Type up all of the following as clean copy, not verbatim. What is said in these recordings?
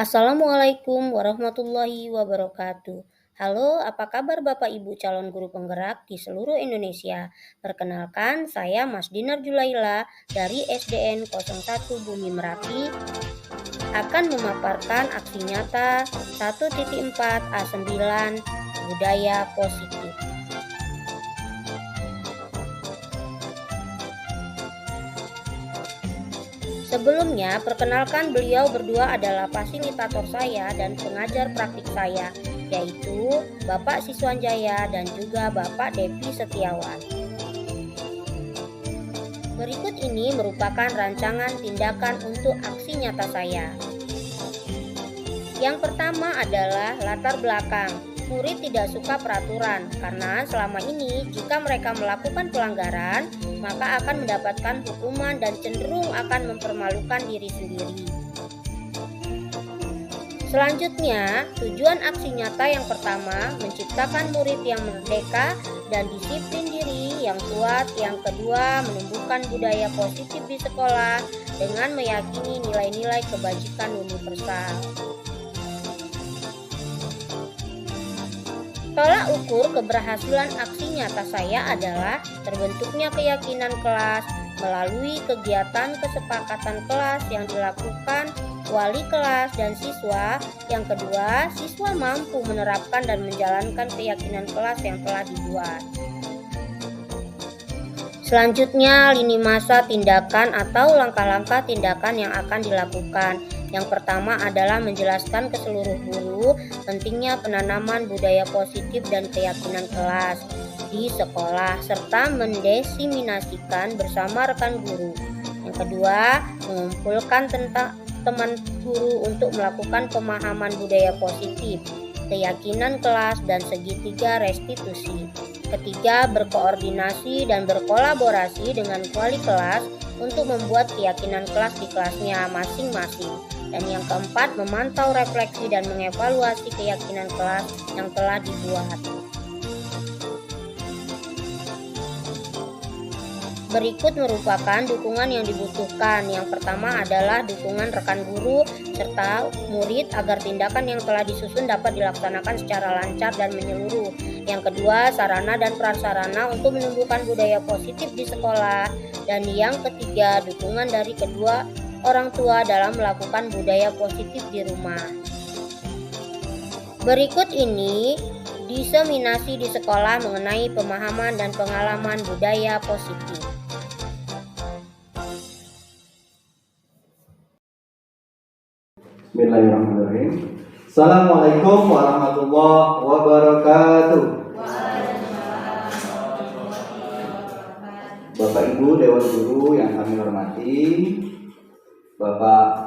Assalamualaikum warahmatullahi wabarakatuh. Halo, apa kabar Bapak Ibu calon guru penggerak di seluruh Indonesia? Perkenalkan, saya Mas Dinar Julaila dari SDN 01 Bumi Merapi akan memaparkan aksi nyata 1.4 A9 Budaya Positif. Sebelumnya, perkenalkan beliau berdua adalah fasilitator saya dan pengajar praktik saya, yaitu Bapak Siswanjaya dan juga Bapak Devi Setiawan. Berikut ini merupakan rancangan tindakan untuk aksi nyata saya. Yang pertama adalah latar belakang. Murid tidak suka peraturan karena selama ini jika mereka melakukan pelanggaran, maka akan mendapatkan hukuman dan cenderung akan mempermalukan diri sendiri. Selanjutnya, tujuan aksi nyata yang pertama menciptakan murid yang merdeka dan disiplin diri yang kuat. Yang kedua, menumbuhkan budaya positif di sekolah dengan meyakini nilai-nilai kebajikan universal. Tolak ukur keberhasilan aksi nyata saya adalah terbentuknya keyakinan kelas melalui kegiatan kesepakatan kelas yang dilakukan wali kelas dan siswa. Yang kedua, siswa mampu menerapkan dan menjalankan keyakinan kelas yang telah dibuat. Selanjutnya, lini masa tindakan atau langkah-langkah tindakan yang akan dilakukan. Yang pertama adalah menjelaskan ke seluruh guru pentingnya penanaman budaya positif dan keyakinan kelas di sekolah serta mendesiminasikan bersama rekan guru. Yang kedua, mengumpulkan teman guru untuk melakukan pemahaman budaya positif, keyakinan kelas, dan segitiga restitusi. Ketiga, berkoordinasi dan berkolaborasi dengan wali kelas untuk membuat keyakinan kelas di kelasnya masing-masing. Dan yang keempat, memantau, refleksi, dan mengevaluasi keyakinan kelas yang telah dibuat. Berikut merupakan dukungan yang dibutuhkan. Yang pertama adalah dukungan rekan guru serta murid agar tindakan yang telah disusun dapat dilaksanakan secara lancar dan menyeluruh. Yang kedua, sarana dan prasarana untuk menumbuhkan budaya positif di sekolah. Dan yang ketiga, dukungan dari kedua orang tua dalam melakukan budaya positif di rumah. Berikut ini diseminasi di sekolah mengenai pemahaman dan pengalaman budaya positif. Bismillahirrahmanirrahim. Assalamualaikum warahmatullahi wabarakatuh. Bapak Ibu Dewan Guru yang kami hormati, Bapak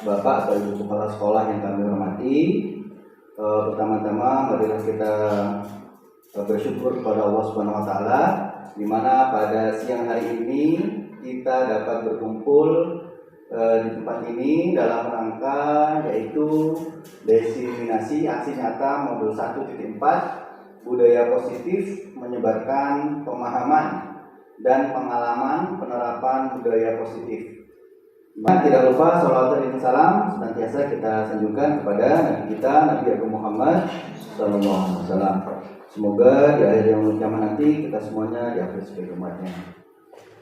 atau Ibu Kepala Sekolah yang kami hormati, pertama-tama marilah kita bersyukur kepada Allah Subhanahu wa taala di mana pada siang hari ini kita dapat berkumpul di tempat ini dalam rangka yaitu desiminasi aksi nyata modul 1.4 budaya positif menyebarkan pemahaman dan pengalaman penerapan budaya positif. Tidak lupa sholawat dan salam senantiasa kita sanjungkan kepada Nabi kita Nabi Agung Muhammad SAW. Semoga di akhir zaman nanti kita semuanya diakui sebagai umatnya.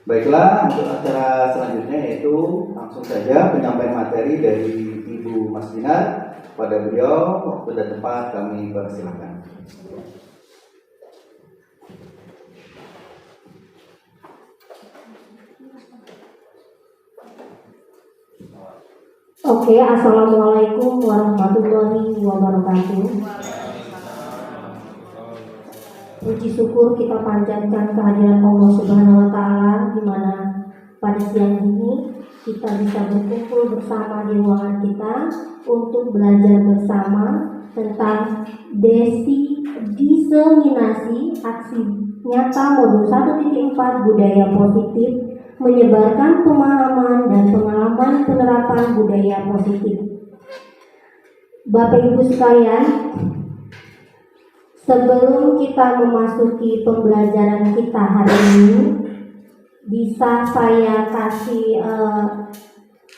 Baiklah, untuk acara selanjutnya yaitu langsung saja penyampaian materi dari Ibu Mas Dinar. Pada beliau, waktu dan tempat kami persilakan. Oke, assalamualaikum warahmatullahi wabarakatuh. Puji syukur kita panjatkan kehadiran Allah Subhanahu wa taala di mana pada siang ini kita bisa berkumpul bersama di ruangan kita untuk belajar bersama tentang diseminasi aksi nyata modul 1.4 budaya positif menyebarkan pemahaman dan pengalaman penerapan budaya positif. Bapak Ibu sekalian, sebelum kita memasuki pembelajaran kita hari ini, bisa saya kasih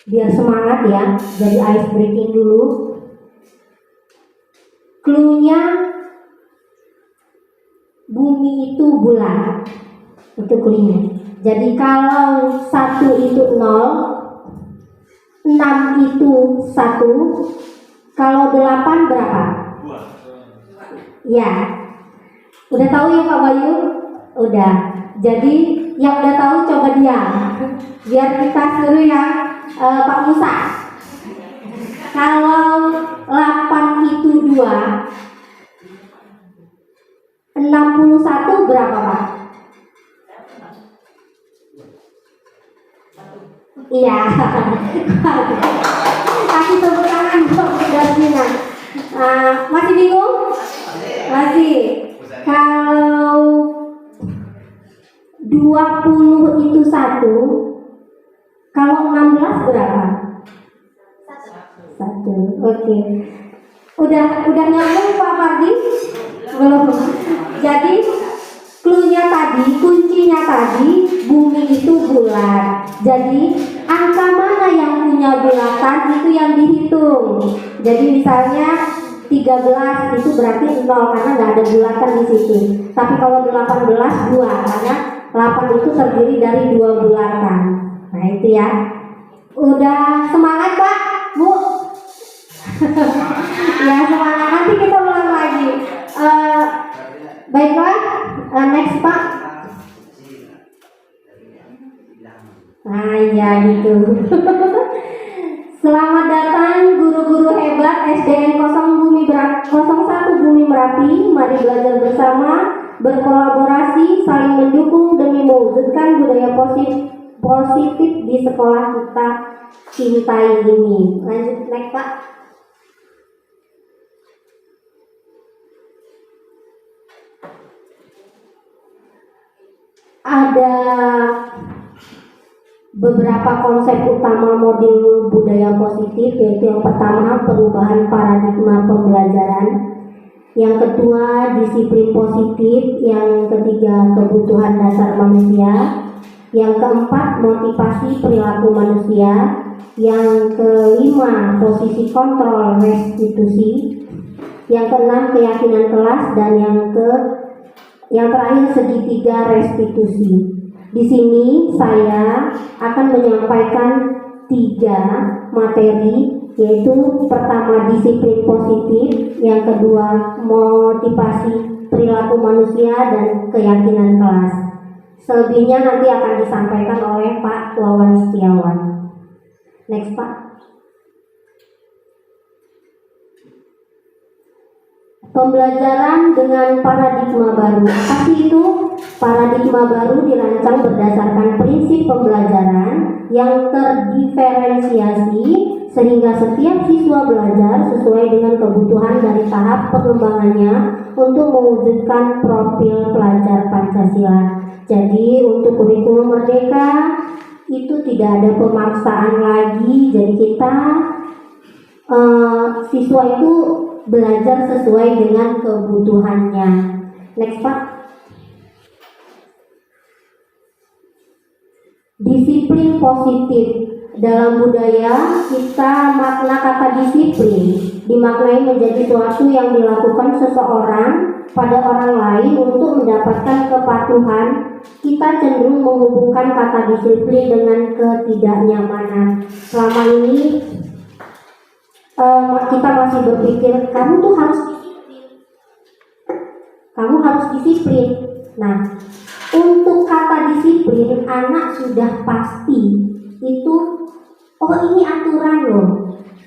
biar semangat ya, jadi ice breaking dulu. Cluenya bumi itu bulat, itu cluenya. Jadi kalau 1 itu 0, 6 itu 1, kalau 8 berapa? Ya, udah tahu ya Pak Bayu? Udah. Jadi yang udah tahu coba diam, biar kita suruh yang Pak Musa. Kalau 8 itu 2, 61 berapa Pak? Iya. Kasih tepuk tangan buat Darmina. Masih bingung? Masih. Kalau 20 itu 1, kalau 16 berapa? 1. Oke. Udah nyambung Pak Fardi? Belum. Jadi cluenya tadi, kuncinya tadi, bumi itu bulat. Jadi angka mana yang punya bulatan itu yang dihitung. Jadi misalnya 13 itu berarti 0 karena nggak ada bulatan di situ. Tapi kalau 18 2 karena 8 itu terdiri dari 2 bulatan. Nah itu ya. Udah semangat Pak, Bu? Ya semangat, nanti kita ulang lagi. Baiklah, next Pak. Nah ya gitu. Selamat datang guru-guru hebat SDN 01 Bumi Merapi. Mari belajar bersama, berkolaborasi, saling mendukung demi mewujudkan budaya positif di sekolah kita cintai ini. Lanjut next Pak. Ada beberapa konsep utama modul budaya positif, yaitu yang pertama perubahan paradigma pembelajaran, yang kedua disiplin positif, yang ketiga kebutuhan dasar manusia, yang keempat motivasi perilaku manusia, yang kelima posisi kontrol restitusi, yang keenam keyakinan kelas, dan yang terakhir segitiga restitusi. Di sini saya akan menyampaikan 3 materi, yaitu pertama disiplin positif, yang kedua motivasi perilaku manusia, dan keyakinan kelas. Selebihnya nanti akan disampaikan oleh Pak Wawan Setiawan. Next Pak. Pembelajaran dengan paradigma baru. Apa sih itu? Paradigma baru dirancang berdasarkan prinsip pembelajaran yang terdiferensiasi sehingga setiap siswa belajar sesuai dengan kebutuhan dari tahap pengembangannya untuk mewujudkan profil pelajar Pancasila. Jadi untuk kurikulum Merdeka itu tidak ada pemaksaan lagi. Jadi kita siswa itu belajar sesuai dengan kebutuhannya. Next Pak. Disiplin positif. Dalam budaya kita makna kata disiplin dimaknai menjadi suatu yang dilakukan seseorang pada orang lain untuk mendapatkan kepatuhan. Kita cenderung menghubungkan kata disiplin dengan ketidaknyamanan. Selama ini kita masih berpikir kamu tuh harus disiplin, kamu harus disiplin. Nah, untuk kata disiplin anak sudah pasti itu, oh ini aturan loh,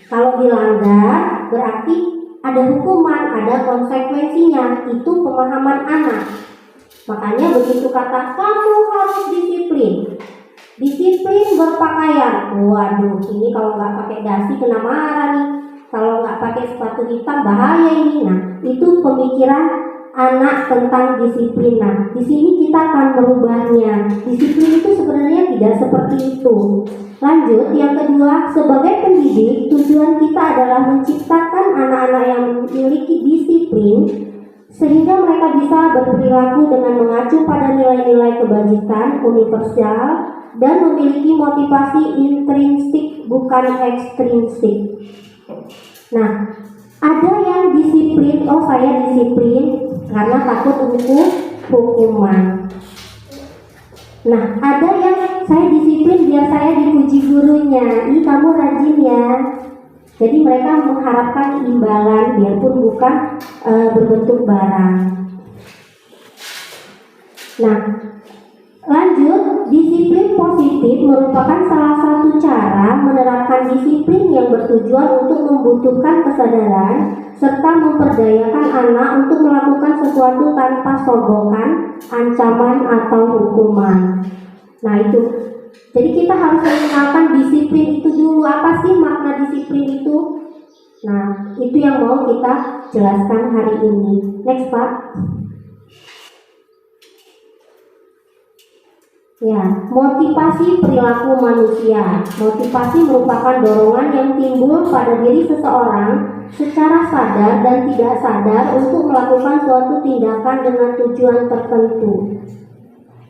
kalau dilanggar berarti ada hukuman, ada konsekuensinya. Itu pemahaman anak. Makanya begitu kata kamu harus disiplin, disiplin berpakaian, waduh ini kalau nggak pakai dasi kena marah nih, kalau nggak pakai sepatu hitam bahaya ini. Nah itu pemikiran anak tentang disiplin. Nah di sini kita akan merubahnya. Disiplin itu sebenarnya tidak seperti itu. Lanjut, yang kedua, sebagai pendidik tujuan kita adalah menciptakan anak-anak yang memiliki disiplin sehingga mereka bisa berperilaku dengan mengacu pada nilai-nilai kebajikan universal dan memiliki motivasi intrinsik bukan ekstrinsik. Nah, Ada yang disiplin, oh saya disiplin karena takut hukuman. Nah, ada yang saya disiplin biar saya dipuji gurunya. Ih, kamu rajin ya. Jadi mereka mengharapkan imbalan biarpun bukan berbentuk barang. Nah, lanjut, disiplin positif merupakan salah satu cara menerapkan disiplin yang bertujuan untuk membutuhkan kesadaran serta memperdayakan anak untuk melakukan sesuatu tanpa sogokan, ancaman, atau hukuman. Nah itu, jadi kita harus mengenalkan disiplin itu dulu. Apa sih makna disiplin itu? Nah, itu yang mau kita jelaskan hari ini. Next, Pak. Ya, motivasi perilaku manusia. Motivasi merupakan dorongan yang timbul pada diri seseorang secara sadar dan tidak sadar untuk melakukan suatu tindakan dengan tujuan tertentu.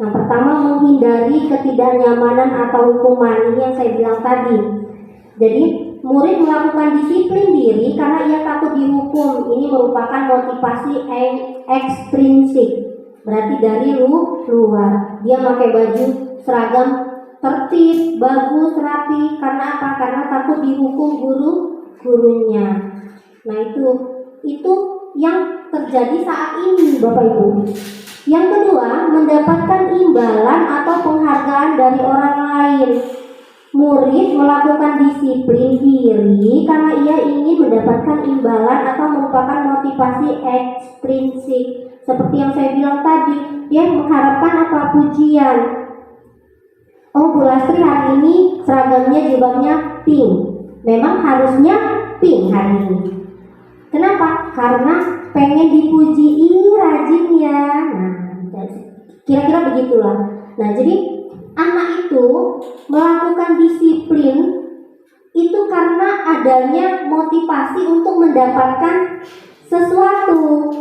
Nah, pertama, menghindari ketidaknyamanan atau hukuman. Ini yang saya bilang tadi. Jadi, murid melakukan disiplin diri karena ia takut dihukum. Ini merupakan motivasi ekstrinsik. Berarti dari luar. Dia pakai baju seragam tertib, bagus, rapi. Karena apa? Karena takut dihukum gurunya. Nah itu yang terjadi saat ini, Bapak Ibu. Yang kedua, mendapatkan imbalan atau penghargaan dari orang lain. Murid melakukan disiplin diri karena ia ingin mendapatkan imbalan atau merupakan motivasi ekstrinsik. Seperti yang saya bilang tadi, dia mengharapkan apa? Pujian. Oh, Bu Lastri hari ini seragamnya jilbabnya pink. Memang harusnya pink hari ini. Kenapa? Karena pengen dipuji, ih rajin ya. Nah, kira-kira begitulah. Nah, jadi anak itu melakukan disiplin itu karena adanya motivasi untuk mendapatkan sesuatu.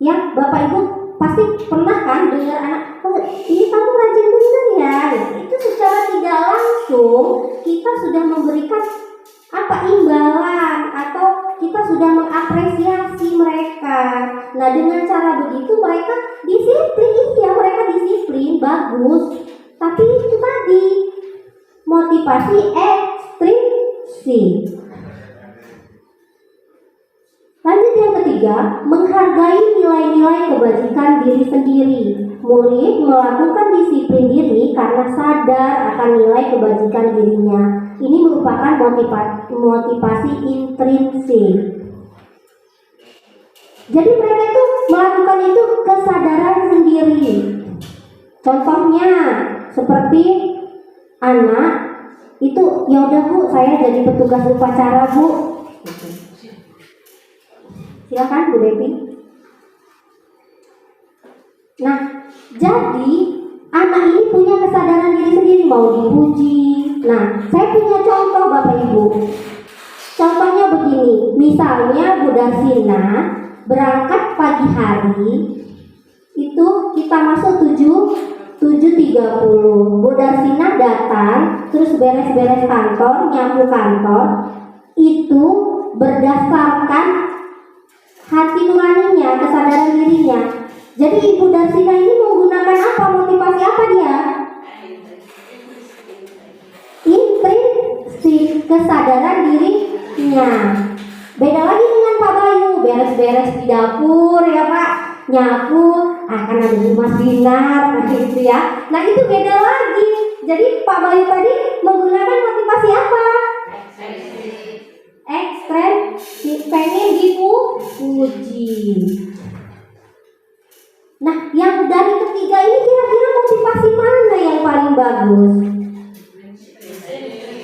Ya, Bapak Ibu pasti pernah kan dengar anak, oh ini kamu rajin bener ya. Itu secara tidak langsung kita sudah memberikan apa imbalan atau kita sudah mengapresiasi mereka. Nah, dengan cara begitu mereka disiplin. Iya, mereka disiplin, bagus. Tapi itu tadi motivasi ekstrinsik. Lanjut yang ketiga, menghargai nilai-nilai kebajikan diri sendiri. Murid melakukan disiplin diri karena sadar akan nilai kebajikan dirinya. Ini merupakan motivasi intrinsik. Jadi mereka itu melakukan itu kesadaran sendiri. Contohnya seperti anak itu, ya udah Bu, saya jadi petugas upacara Bu. Silakan Bu Devi. Nah, jadi anak ini punya kesadaran diri sendiri, mau dipuji. Nah, saya punya contoh Bapak Ibu. Contohnya begini, misalnya Bu Darsina berangkat pagi hari, itu kita masuk 7.30. Bu Darsina datang, terus beres-beres kantor, nyapu kantor. Itu berdasarkan hati nuraninya, kesadaran dirinya. Jadi Ibu Darsina ini menggunakan apa? Motivasi apa dia? Intrinsik, kesadaran dirinya. Beda lagi dengan Pak Bayu, beres-beres di dapur ya Pak, nyapu, akan ada Mas Dinar, gitu ya. Nah itu beda lagi. Jadi Pak Bayu tadi menggunakan motivasi apa? Ekstrinsik, pengen dipuji. Nah, yang dari ketiga ini kira-kira motivasi mana yang paling bagus?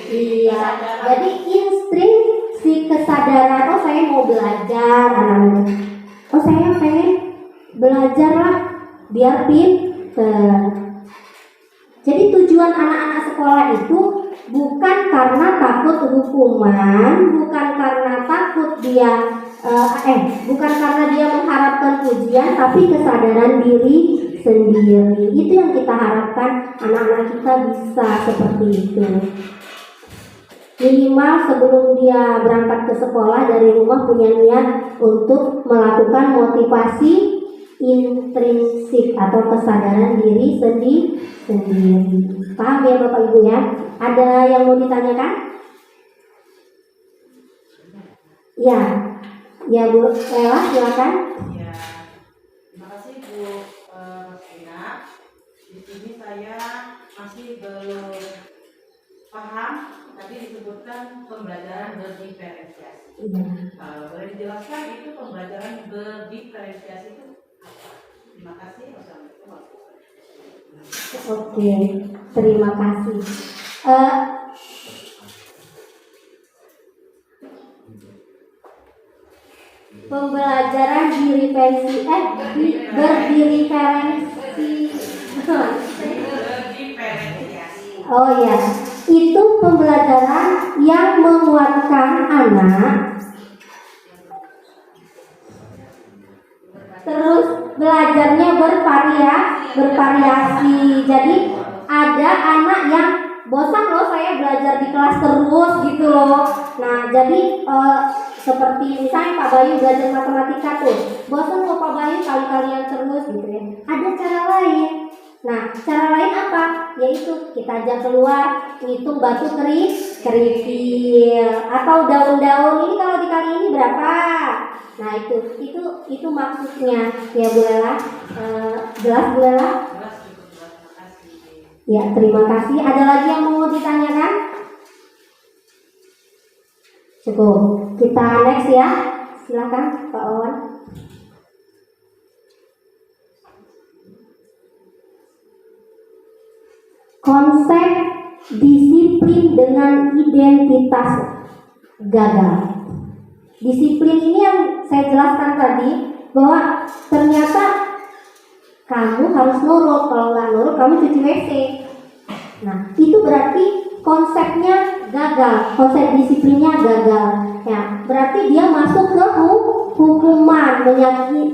Iya, jadi intrinsik, kesadaran. Oh, saya mau belajar, anak-anak. Oh, saya pengen belajar lah, biar pinter. Jadi tujuan anak-anak sekolah itu bukan karena takut hukuman, bukan karena takut dia bukan karena dia mengharapkan pujian, tapi kesadaran diri sendiri. Itu yang kita harapkan anak-anak kita bisa seperti itu. minimal sebelum dia berangkat ke sekolah dari rumah punya niat untuk melakukan motivasi intrinsik atau kesadaran diri sendiri. Paham ya Bapak Ibu ya? Ada yang mau ditanyakan? Ya, ya Bu Ella silakan. Ya, terima kasih Bu Rina. Di sini saya masih belum paham. Tadi disebutkan pembelajaran berdiferensiasi. Boleh dijelaskan itu pembelajaran berdiferensiasi itu apa? Terima kasih. Wassalamualaikum warahmatullahi wabarakatuh. Oke, terima kasih. Pembelajaran berdiriferensi. Oh ya, itu pembelajaran yang menguatkan anak terus belajarnya bervariasi. Jadi ada anak yang bosan loh saya belajar di kelas terus gitu loh. Nah jadi seperti misalnya Pak Bayu belajar matematika tuh, bosan loh Pak Bayu kali-kalian terus gitu ya. Ada cara lain. Nah, cara lain apa? Yaitu kita ajak keluar, ngitung batu kerikil atau daun-daun ini kalau dikali ini berapa? Nah, itu maksudnya ya Bu Ella. Jelas Bu Ella? Jelas, terima kasih. Ya, terima kasih. Ada lagi yang mau ditanyakan? Cukup. Kita next ya. Silakan Pak Owen. Konsep disiplin dengan identitas gagal. Disiplin ini yang saya jelaskan tadi, bahwa ternyata kamu harus nurut, kalau nggak nurut kamu cuci WC. Nah, itu berarti konsepnya gagal, konsep disiplinnya gagal. Ya, berarti dia masuk ke hukuman,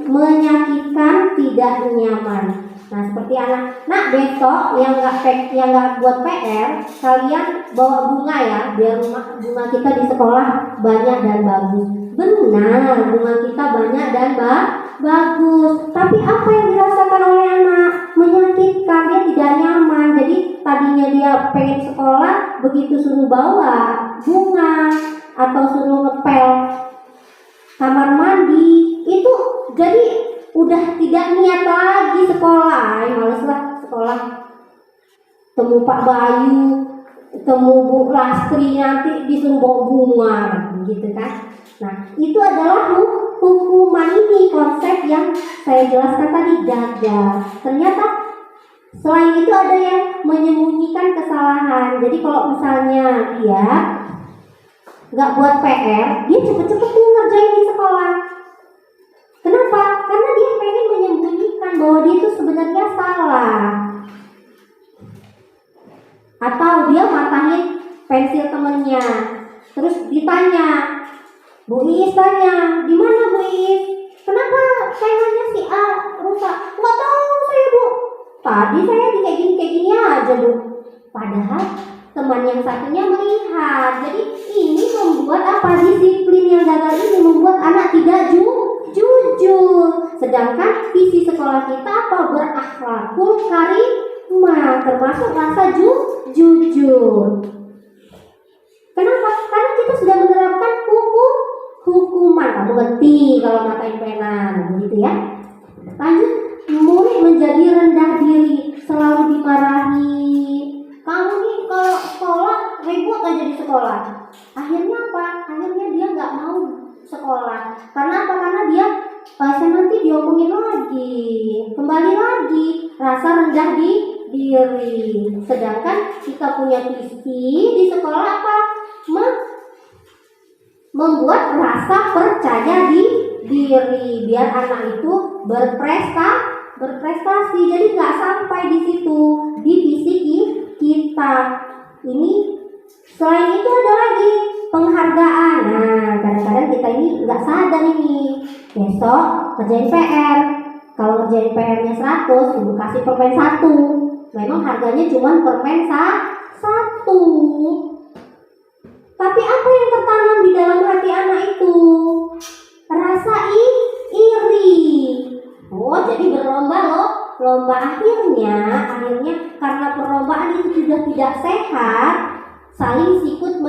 menyakitkan, tidak nyaman. Nah, seperti anak, nak besok yang nggak buat PR, kalian bawa bunga ya, biar bunga kita di sekolah banyak dan bagus. Benar, bunga kita banyak dan bagus. Tapi apa yang dirasakan oleh anak? Menyakitkan, dia tidak nyaman. Jadi tadinya dia pengen sekolah, begitu suruh bawa bunga atau suruh ngepel kamar mandi, itu jadi udah tidak niat lagi sekolah. Males lah sekolah. Temu Pak Bayu, temu Bu Lastri, nanti disuruh bawa bunga gitu kan. Nah, itu adalah hukuman. Ini konsep yang saya jelaskan tadi, gagal. Ternyata selain itu ada yang menyembunyikan kesalahan. Jadi kalau misalnya dia nggak buat PR, dia cepet-cepet tuh ngerjain di sekolah. Kenapa? Karena dia pengen menyembunyikan bahwa dia itu sebenarnya salah. Atau dia matahin pensil temennya, terus ditanya, Bu Iis tanya, di mana Bu Iis? Kenapa pengennya si A rusak? Nggak tahu saya Bu. Tadi saya kayak gini aja Bu. Padahal teman yang satunya melihat. Jadi ini membuat apa? Disiplin yang gagal ini membuat anak tidak jujur. Sedangkan visi sekolah kita apa? Berakhlakul karimah, termasuk rasa jujur. Kenapa? Karena kita sudah menerapkan hukuman. Kamu ngerti kalau matain pena, begitu ya. Lanjut, murid menjadi rendah diri, selalu dimarahi. Kamu nih kalau sekolah ribut aja di sekolah. Akhirnya apa? Akhirnya dia nggak mau sekolah. Karena apa? Karena dia saya nanti diomongin lagi, kembali lagi, rasa rendah diri. Sedangkan kita punya visi di sekolah apa? Membuat rasa percaya diri, biar anak itu berprestasi. Jadi nggak sampai di situ di visi kita. Ini selain itu ada lagi penghargaan. Nah, kadang-kadang kita ini nggak sadar ini. Besok kerjain PR. Kalau kerjain PR-nya 100, ibu kasih permen 1. Memang harganya cuma permen 1. Tapi apa yang tertanam di dalam hati anak itu? Rasa iri. Oh, jadi berlomba loh. Lomba akhirnya karena perlombaan itu sudah tidak sehat, saling sikut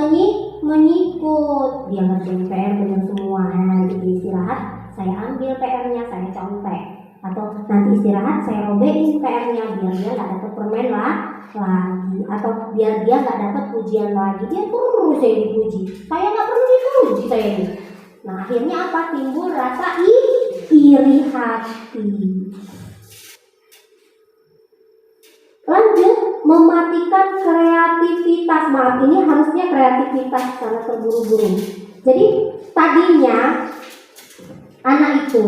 menyikut. Dia ngerjain PR dengan semua. Nanti istirahat, saya ambil PR-nya, saya contek. Atau nanti istirahat, saya robein PR-nya biar dia nggak dapat permen lagi. Atau biar dia nggak dapat pujian lagi. Dia terus saya dipuji. Saya nggak perlu dipuji saya ini. Nah akhirnya apa? Timbul rasa iri hati. Lanjut, mematikan kreativitas. Maaf, ini harusnya kreativitas karena terburu-buru. Jadi tadinya anak itu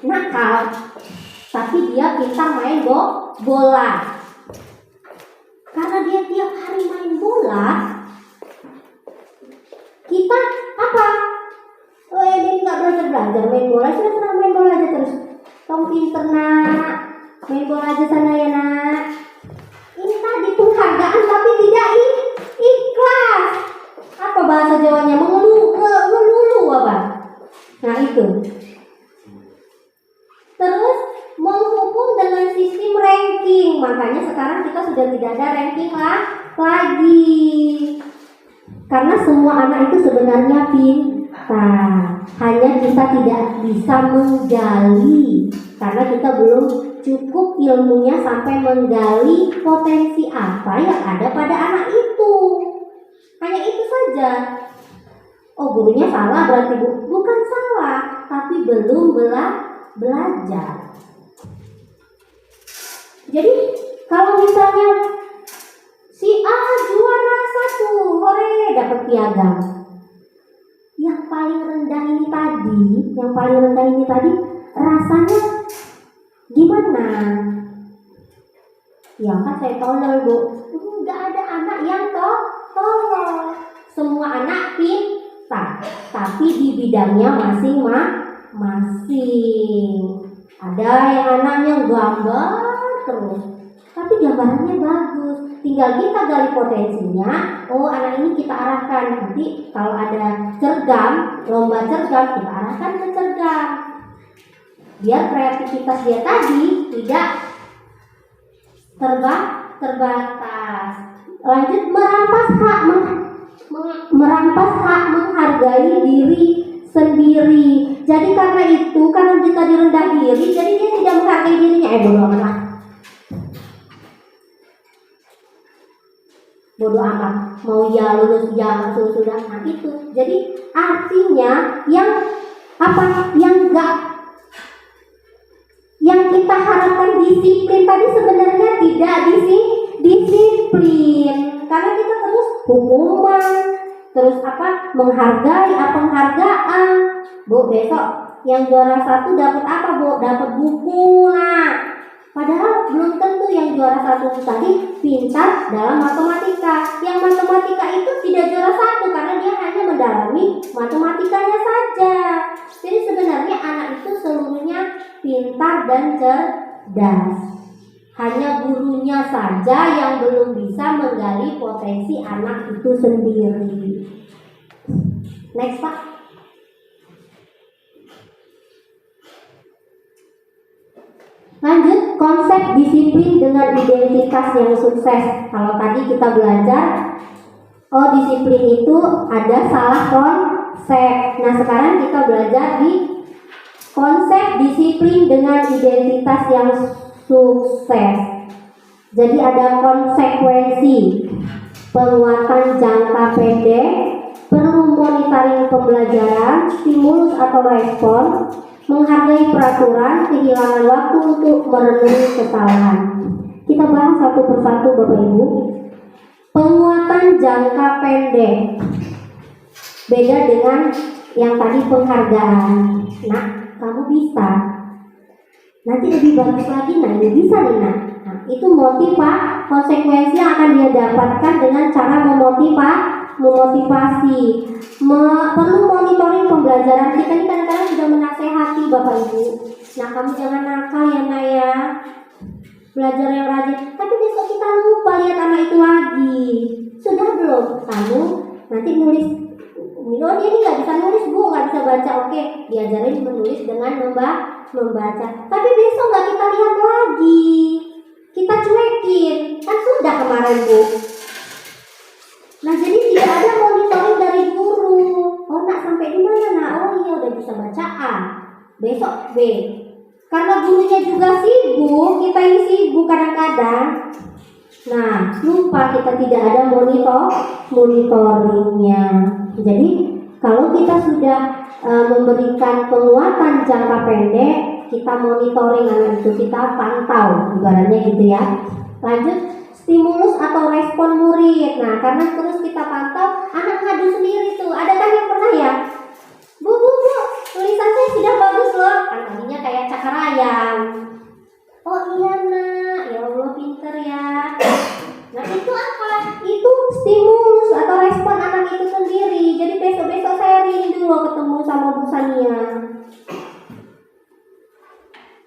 nakal, tapi dia pintar main bola. Karena dia tiap hari main bola, kita apa? Dia nggak belajar main bola, sudah main bola aja terus. Kamu pinter nak, main bola aja sana ya nak. Ini tadi penghargaan tapi tidak ikhlas. Apa bahasa Jawanya? Melulu apa? Nah itu. Terus menghukum dengan sistem ranking. Makanya sekarang kita sudah tidak ada ranking lagi. Karena semua anak itu sebenarnya pintar. Hanya kita tidak bisa menggali. Karena kita belum cukup ilmunya sampai menggali potensi apa yang ada pada anak itu. Hanya itu saja. Oh, gurunya salah berarti bukan salah, tapi belum belajar. Jadi kalau misalnya si A juara 1, hore, dapat piagam. Yang paling rendah ini tadi rasanya gimana? Ya kan saya tolol bu. Enggak ada anak yang tolol. Semua anak pintar, tapi di bidangnya masing-masing. Ada yang anaknya gambar terus, tapi gambarannya bagus. Tinggal kita gali potensinya. Oh, anak ini kita arahkan. Nanti kalau ada lomba cergam, kita arahkan ke cergam. Biar kreativitas dia tadi tidak terbatas. Lanjut, merampas hak menghargai diri sendiri. Jadi karena kita direndah diri, jadi dia tidak menghargai dirinya. Bodoh amat. Mau ya lulus ya sudah. Nah itu. Jadi artinya yang kita harapkan disiplin tadi sebenarnya tidak disiplin. Karena kita terus hukuman, terus menghargai penghargaan. Bu, besok yang juara 1 dapat apa bu? Dapat buku. Nah, padahal belum tentu yang juara 1 tadi pintar dalam matematika. Yang matematika itu tidak juara 1 karena dia hanya mendalami matematikanya saja. Jadi sebenarnya anak itu seluruhnya pintar dan cerdas. Hanya gurunya saja yang belum bisa menggali potensi anak itu sendiri. Next Pak. Lanjut, konsep disiplin dengan identitas yang sukses. Kalau tadi kita belajar, disiplin itu ada salah konsep. Nah sekarang kita belajar di konsep disiplin dengan identitas yang sukses. Jadi ada konsekuensi, penguatan jangka pendek, perlu monitoring pembelajaran, stimulus atau respon, menghargai peraturan, kehilangan waktu untuk merenungi kesalahan. Kita bahas satu persatu Bapak Ibu. Penguatan jangka pendek beda dengan yang tadi penghargaan. Nah, kamu bisa. Nanti lebih bagus lagi, ini bisa nih nak. Nah, itu konsekuensi yang akan dia dapatkan dengan cara memotivasi. Perlu monitoring pembelajaran. Kita ini kadang-kadang sudah menasehati Bapak Ibu. Nah, kamu jangan nakal ya nak ya. Belajar yang rajin. Tapi besok kita lupa lihat anak itu lagi. Sudah belum? Kamu nanti nulis. Oh dia ini nggak bisa nulis bu, nggak bisa baca. Oke, diajarin menulis dengan membaca. Tapi besok nggak kita lihat lagi, kita cuekin. Kan sudah kemarin bu. Nah jadi tidak ada monitoring dari guru. Oh nak sampai di mana nak? Oh iya udah bisa baca A. Besok B. Karena gurunya juga sibuk, kita ini sibuk kadang-kadang. Nah, lupa kita tidak ada monitoringnya. Jadi, kalau kita sudah memberikan penguatan jangka pendek, kita monitoring anak itu, kita pantau, ibaratnya gitu ya. Lanjut, stimulus atau respon murid. Nah, karena terus kita pantau, anak ngadu sendiri tuh. Ada kan yang pernah ya? Bu, tulisan saya sudah bagus loh. Kan tadinya kayak cakar ayam. Oh iya nak, ya Allah pinter ya. Nah itu apa? Itu stimulus atau respon anak itu sendiri. Jadi besok-besok saya rindu loh ketemu sama Bu Sania.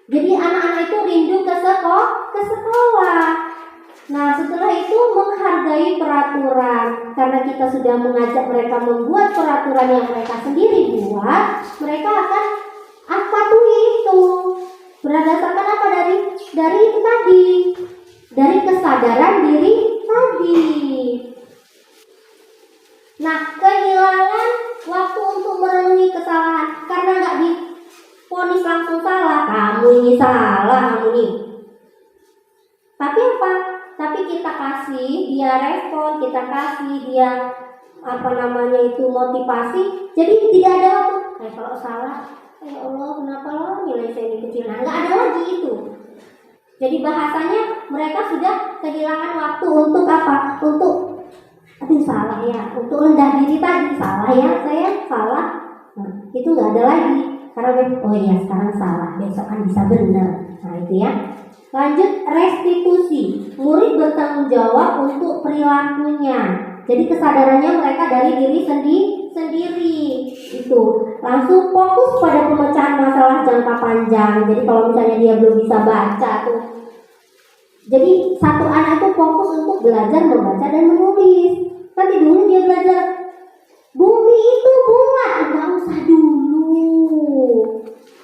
Jadi anak-anak itu rindu ke sekolah. Nah setelah itu menghargai peraturan. Karena kita sudah mengajak mereka membuat peraturan yang mereka sendiri buat, mereka akan patuhi itu. Berdasarkan apa? Dari itu tadi, dari kesadaran diri tadi. Nah kehilangan waktu untuk merenungi kesalahan karena nggak diponis langsung salah. Kamu ini salah, kamu ini. Tapi apa? Tapi kita kasih dia respon, kita kasih dia motivasi. Jadi tidak ada kalau salah, ya Allah kenapa lo nilai saya ini kecil. Nah nggak ada lagi itu. Jadi bahasanya mereka sudah kehilangan waktu untuk apa? Untuk aduh salah ya, untuk rendah diri tadi, salah ya saya salah. Nah itu nggak ada lagi. Karena oh iya sekarang salah, besok kan bisa benar. Nah itu ya. Lanjut, restitusi. Murid bertanggung jawab untuk perilakunya. Jadi kesadarannya mereka dari diri sendiri. Itu langsung fokus pada pemecahan masalah jangka panjang. Jadi kalau misalnya dia belum bisa baca tuh, jadi satu anak itu fokus untuk belajar membaca dan menulis. Nanti dulu dia belajar bumi itu bulat, nggak usah dulu.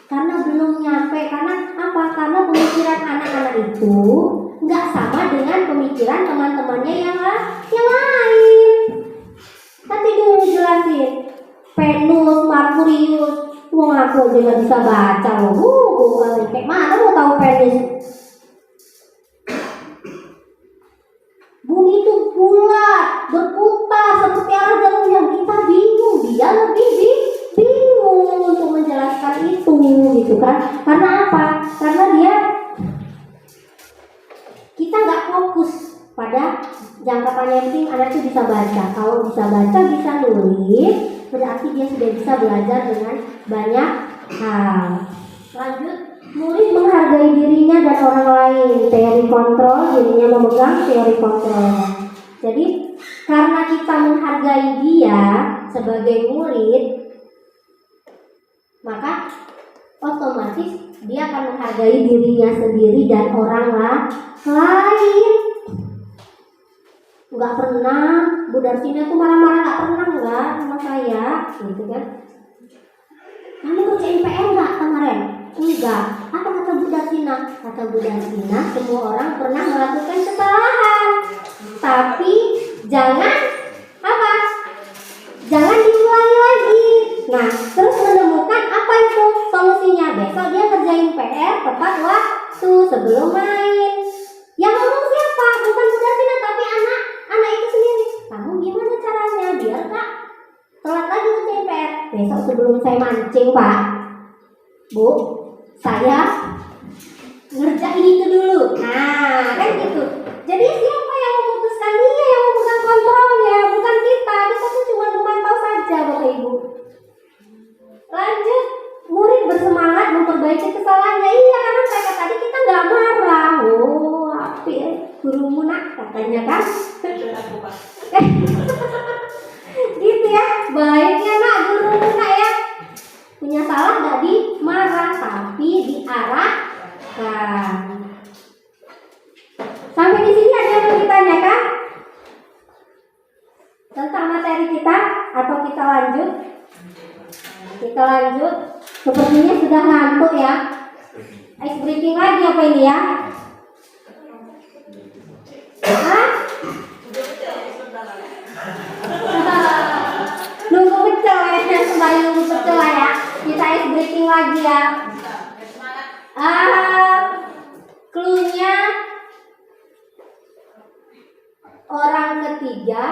Karena belum nyampe. Karena apa? Karena pemikiran anak-anak itu nggak sama dengan pemikiran teman-temannya yang lain. Nanti dulu jelasin. Venus, Merkurius, wong aku aja nggak bisa baca loh. Kayak mana mau tahu Venus? Bumi itu bulat, berputar seperti arah jarum yang kita bingung. Dia lebih bingung untuk menjelaskan itu, gitu kan? Karena apa? Karena kita nggak fokus pada jangka panjang. Penting anak itu bisa baca. Kalau bisa baca, bisa nulis, berarti dia sudah bisa belajar dengan banyak hal. Lanjut, murid menghargai dirinya dan orang lain. Teori kontrol, dirinya memegang teori kontrol. Jadi karena kita menghargai dia sebagai murid, maka otomatis dia akan menghargai dirinya sendiri dan orang lain. Nggak pernah Bu Darsina tuh marah-marah, nggak pernah nggak sama saya, gitu kan? Kamu kerjain PR nggak kemarin? Enggak. Apa kata Bu Darsina? Kata Bu Darsina, semua orang pernah melakukan kesalahan, tapi jangan diulangi lagi. Nah, terus menemukan apa itu solusinya. Besok dia kerjain PR tepat waktu sebelum main. Yang ngomong siapa? Bukan Bu Darsina, tapi anak itu sendiri. Kamu gimana caranya biar tak telat lagi kerjain PR? Besok sebelum saya mancing Pak, Bu, saya ngerjain itu dulu. Nah, kan gitu. Jadi siapa yang memutuskan? Dia yang memegang kontrolnya, bukan kita. Kita tuh cuma memantau saja, Bapak Ibu. Lanjut, murid bersemangat memperbaiki kesalahannya. Iya, karena mereka tadi kita nggak marah. Oh, api gurumu nak katanya kan? Gitu ya, baiknya nak gurumu nak ya. Punya salah nggak dimarah, tapi diarahkan. Sampai di sini ada yang mau ditanyakan tentang materi dari kita atau kita lanjut? Kita lanjut. Sepertinya sudah ngantuk ya. Ice breaking lagi apa ini ya? Hah? Nunggu pecel ya, kembali nunggu pecel ya. Kita ice breaking lagi ya. Clue-nya orang ketiga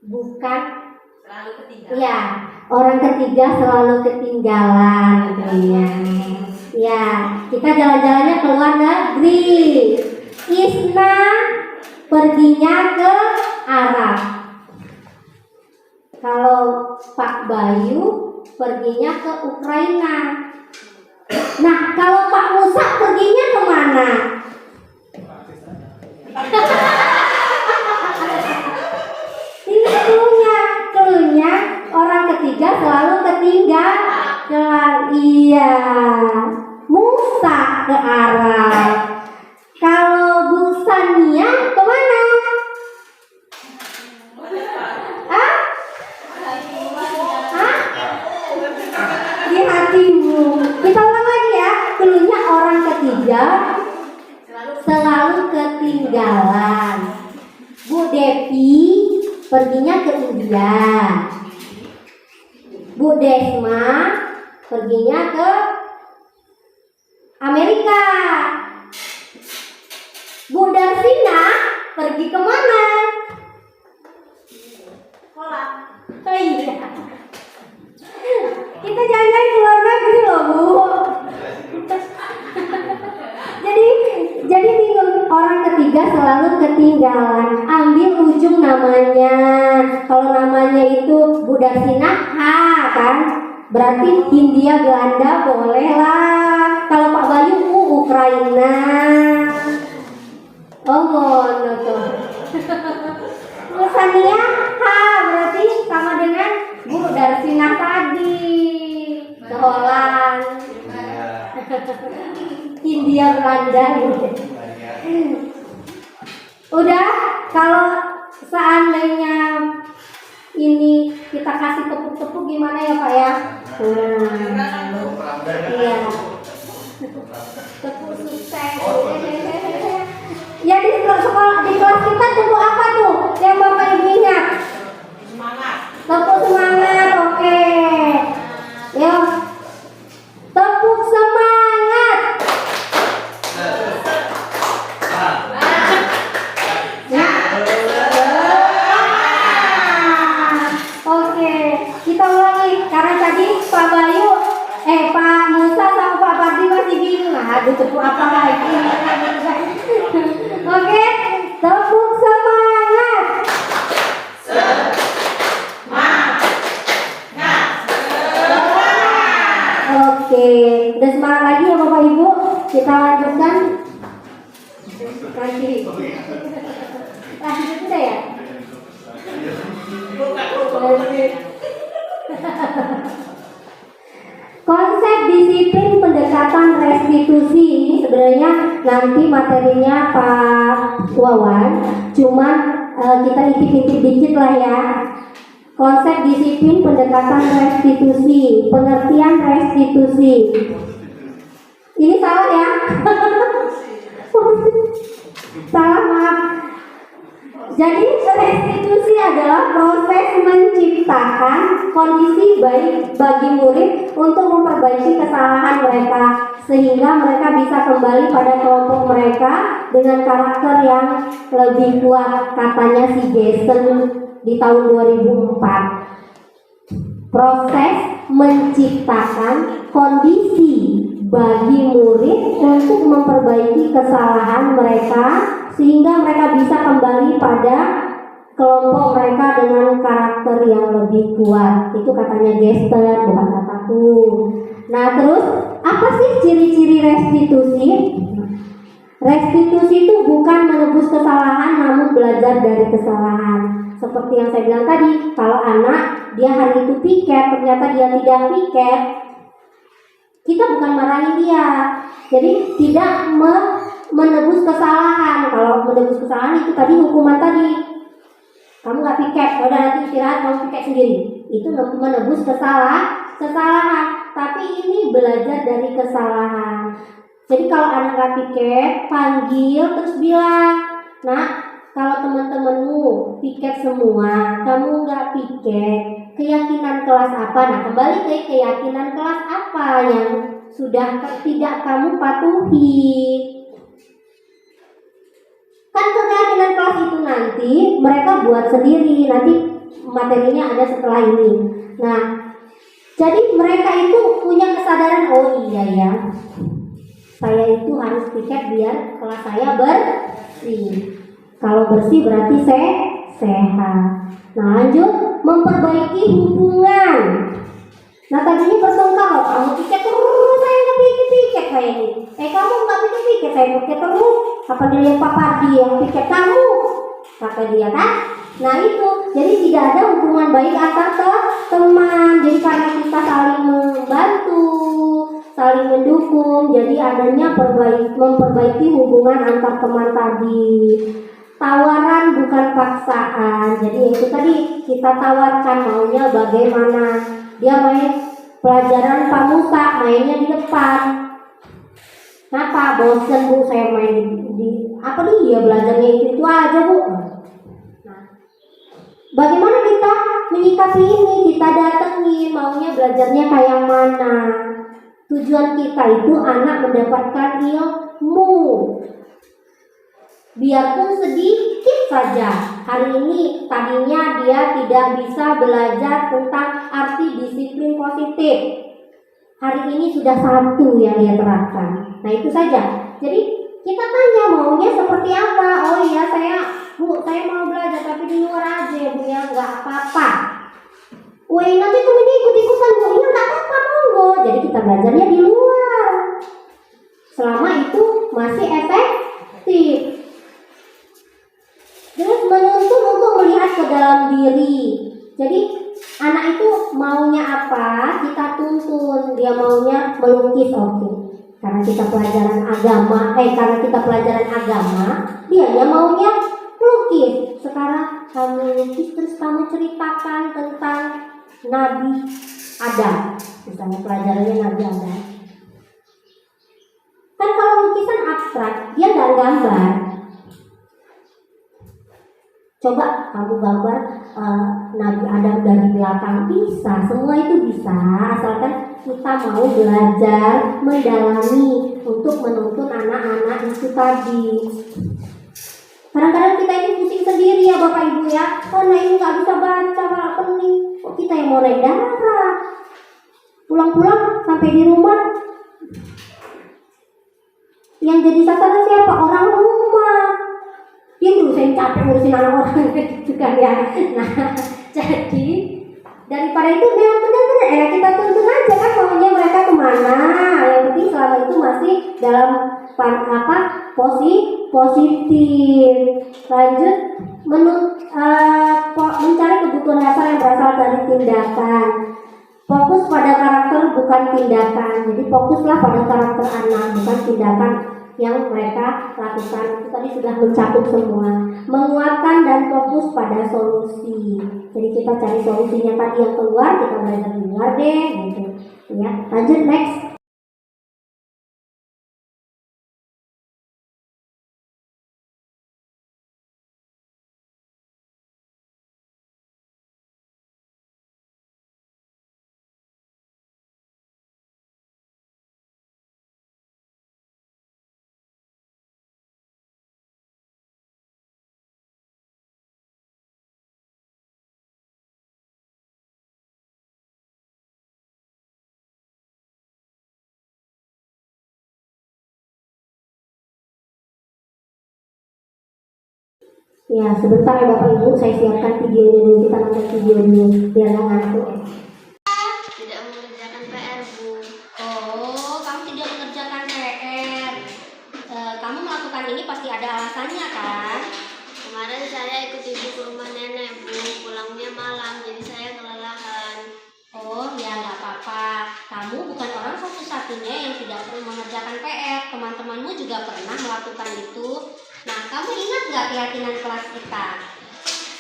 bukan Selalu ketiga. ya, orang ketiga selalu ketinggalan tentunya. Ya, kita jalan-jalannya ke luar negeri. Isna perginya ke Arab. Kalau Pak Bayu perginya ke Ukraina. Nah, kalau Pak Musa perginya kemana? Ini cluenya orang ketiga selalu ketinggalan. Iya, Musa ke Arab. Kalau Bu Sania kemana? Hah? Di hatimu. Kita ulang lagi ya. Cluenya orang ketiga selalu ketinggalan. Bu Devi perginya ke India. Bu Desma perginya ke Amerika. Bu Darsina pergi kemana? Sekolah. Oh iya. Kita jalan-jalan ke luar negeri loh Bu. Jadi bingung, orang ketiga selalu ketinggalan. Ambil ujung namanya. Kalau namanya itu Bu Darsina H kan, berarti Hindia Belanda boleh lah. Kalau Pak Bayu Ukraina. Oh ngono tuh. Bu Sania H berarti sama dengan Bu Darsina tadi. Ke Holland. Hindia Belanda gitu. Udah, kalau seandainya ini kita kasih tepuk-tepuk gimana ya Pak ya? Iya. Tepuk sukses. Ya di sekolah di kelas kita tepuk apa tuh? Yang Bapak Ibu ingat? Semangat. Tepuk semangat, oke. Ya. Tepuk semangat. Oke, kita ulangi karena tadi Pak Bayu, Pak Musa sama Pak Pardi masih bingung. Aduh, tepuk apa lagi? Oke, tepuk semangat. Oke, udah semangat lagi ya Bapak Ibu. Kita lanjutkan. Lanjut udah ya. Konsep disiplin pendekatan restitusi ini sebenarnya nanti materinya Pak Wawan, cuman kita intip-intip dikit lah ya. Konsep disiplin pendekatan restitusi, pengertian restitusi. Ini salah ya? Salah, maaf. Jadi restitusi adalah proses menciptakan kondisi baik bagi murid untuk memperbaiki kesalahan mereka sehingga mereka bisa kembali pada kelompok mereka dengan karakter yang lebih kuat, katanya si Jason di tahun 2004. Proses menciptakan kondisi bagi murid untuk memperbaiki kesalahan mereka sehingga mereka bisa kembali pada kelompok mereka dengan karakter yang lebih kuat. Itu katanya Gester, bukan kataku. Nah, terus apa sih ciri-ciri restitusi? Restitusi itu bukan menebus kesalahan namun belajar dari kesalahan. Seperti yang saya bilang tadi, kalau anak dia hari itu piket, ternyata dia tidak piket, kita bukan marahin dia. Jadi tidak menebus kesalahan. Kalau menebus kesalahan itu tadi hukuman tadi. Kamu nggak piket, udah nanti istirahat kamu piket sendiri. Itu menebus kesalahan. Tapi ini belajar dari kesalahan. Jadi kalau anak nggak piket, panggil terus bilang, nah kalau teman-temanmu piket semua, kamu nggak piket, keyakinan kelas apa? Nah kembali ke keyakinan kelas apa yang sudah tidak kamu patuhi. Kan keyakinan kelas itu nanti mereka buat sendiri, nanti materinya ada setelah ini. Nah, jadi mereka itu punya kesadaran, oh iya ya, saya itu harus piket biar kelas saya bersih. Kalau bersih berarti sehat. Nah lanjut, memperbaiki hubungan. Nah tadinya bertengkar, oh, kamu piket terus, saya nggak piket kayak ini. Kamu nggak piket, saya piket terus. Apa dilihat Papa dia yang piket kamu, kata dia kan? Nah itu, jadi tidak ada hubungan baik antar teman. Jadi karena kita saling membantu, saling mendukung, jadi adanya memperbaiki hubungan antar teman tadi. Tawaran bukan paksaan. Jadi itu tadi kita tawarkan maunya bagaimana. Dia main pelajaran pramuka, mainnya di depan. Kenapa? Bosen bu, saya main di apa dia belajarnya itu aja bu. Nah, bagaimana kita menyikapi ini? Kita datengin, maunya belajarnya kayak mana? Tujuan kita itu anak mendapatkan ilmu. Biarpun sedikit saja. Hari ini tadinya dia tidak bisa belajar tentang arti disiplin positif. Hari ini sudah satu yang dia terapkan. Nah itu saja. Jadi kita tanya maunya seperti apa. Oh iya Bu, saya mau belajar tapi di luar aja ya Bu ya, nggak apa-apa. Woi nanti temennya ikut-ikutan Bu, iya nggak apa-apa monggo. Jadi kita belajarnya di luar. Selama itu masih efektif. Terus menuntut untuk melihat ke dalam diri. Jadi anak itu maunya apa, kita tuntun. Dia maunya melukis, oke. Karena kita pelajaran agama, dia maunya melukis. Sekarang kamu lukis terus kamu ceritakan tentang Nabi Adam. Misalnya pelajarannya Nabi Adam. Kan kalau lukisan abstrak, dia nggak gambar. Coba kamu gambar Nabi Adam dari belakang, bisa, semua itu bisa, asalkan kita mau belajar mendalami untuk menuntun anak-anak itu tadi. Kadang-kadang kita ini pusing sendiri ya Bapak Ibu ya, karena ini nggak bisa baca, malah pening. Kok kita yang mau naik darah? Pulang-pulang sampai di rumah, yang jadi sasaran siapa? Orang rumah. Dia ngurusin capek ngurusin anak orang gitu kan ya. Nah jadi daripada itu memang benar-benar kita tuntun aja kan maunya mereka kemana. Yang penting selama itu masih dalam positif. Lanjut mencari kebutuhan dasar yang berasal dari tindakan. Fokus pada karakter bukan tindakan. Jadi fokuslah pada karakter anak bukan tindakan yang mereka lakukan. Itu tadi sudah mencakup semua. Menguatkan dan fokus pada solusi. Jadi kita cari solusinya tadi yang keluar, kita belajar di luar deh gitu. Ya, lanjut next. Ya, sebentar ya Bapak Ibu, saya siapkan videonya dulu, kita nonton video dulu biar nggak ngantuk. Tidak mengerjakan PR, Bu. Oh, kamu tidak mengerjakan PR. Kamu melakukan ini pasti ada alasannya kan? Kemarin saya ikut ibu ke rumah nenek, Bu. Pulangnya malam, jadi saya kelelahan. Oh, ya nggak apa-apa. Kamu bukan orang satu-satunya yang tidak perlu mengerjakan PR. Teman-temanmu juga pernah melakukan itu. Nah, kamu ingat nggak keyakinan kelas kita?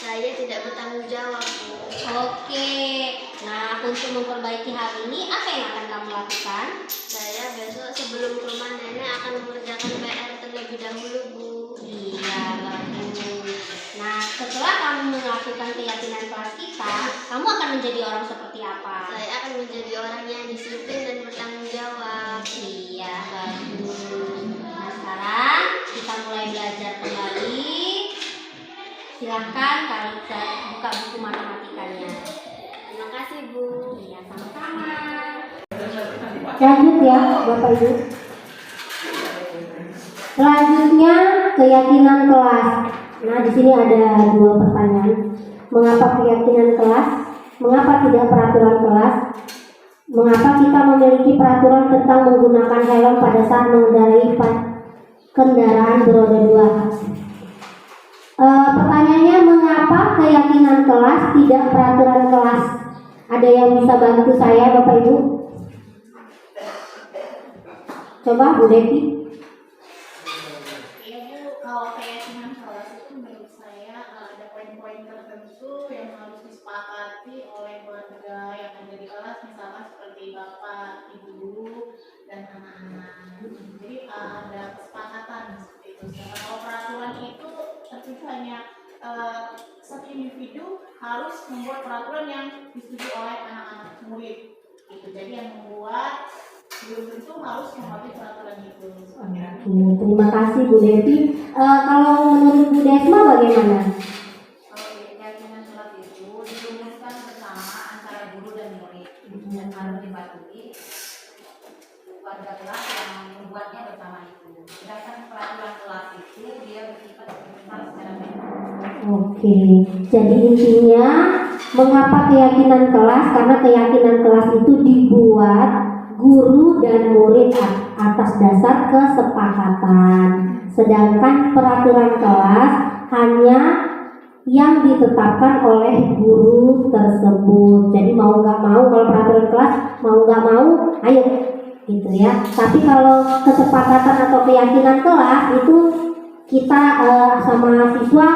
Saya tidak bertanggung jawab, Bu. Oke. Nah, untuk memperbaiki hal ini, apa yang akan kamu lakukan? Saya besok sebelum ke rumah nenek akan mengerjakan PR terlebih dahulu, Bu. Iya, bagus. Nah, setelah kamu melakukan keyakinan kelas kita, kamu akan menjadi orang seperti apa? Saya akan menjadi orang yang disiplin dan bertanggung jawab. Iya, bagus. Nah, sekarang kita mulai belajar kembali. Silahkan kalian buka buku matematikanya. Terima kasih, Bu. Iya, sama-sama. Lanjut ya, Bapak Ibu. Selanjutnya keyakinan kelas. Nah, di sini ada 2 pertanyaan. Mengapa keyakinan kelas? Mengapa tidak peraturan kelas? Mengapa kita memiliki peraturan tentang menggunakan helm pada saat mengendarai kendaraan beroda 2? Pertanyaannya, mengapa keyakinan kelas tidak peraturan kelas? Ada yang bisa bantu saya, Bapak Ibu? Coba Bu Devi. Iya Bu, kalau keyakinan kelas itu menurut saya ada poin-poin tertentu yang harus disepakati oleh keluarga yang ada di kelas, misalkan seperti bapak, ibu guru, dan anak-anak. Jadi ada kesepakatan seperti itu. Sedangkan kalau peraturan itu tentu hanya satu individu harus membuat peraturan yang disetujui oleh anak-anak murid. Gitu. Jadi yang membuat belum tentu harus mematuhi peraturan itu. Terima kasih Bu Devi. Kalau menurut Bu Desma bagaimana? Kalau keyakinan kelas itu dirumuskan bersama antara guru dan murid dan harus dipatuhi warga kelas yang membuatnya bersama itu. Sedangkan peraturan kelas itu dia bersifat secara bebas. Oke, jadi intinya mengapa keyakinan kelas? Karena keyakinan kelas itu dibuat guru dan murid atas dasar kesepakatan. Sedangkan peraturan kelas hanya yang ditetapkan oleh guru tersebut. Jadi mau nggak mau, kalau peraturan kelas mau nggak mau, ayo gitu ya. Tapi kalau kesepakatan atau keyakinan kelas itu kita sama siswa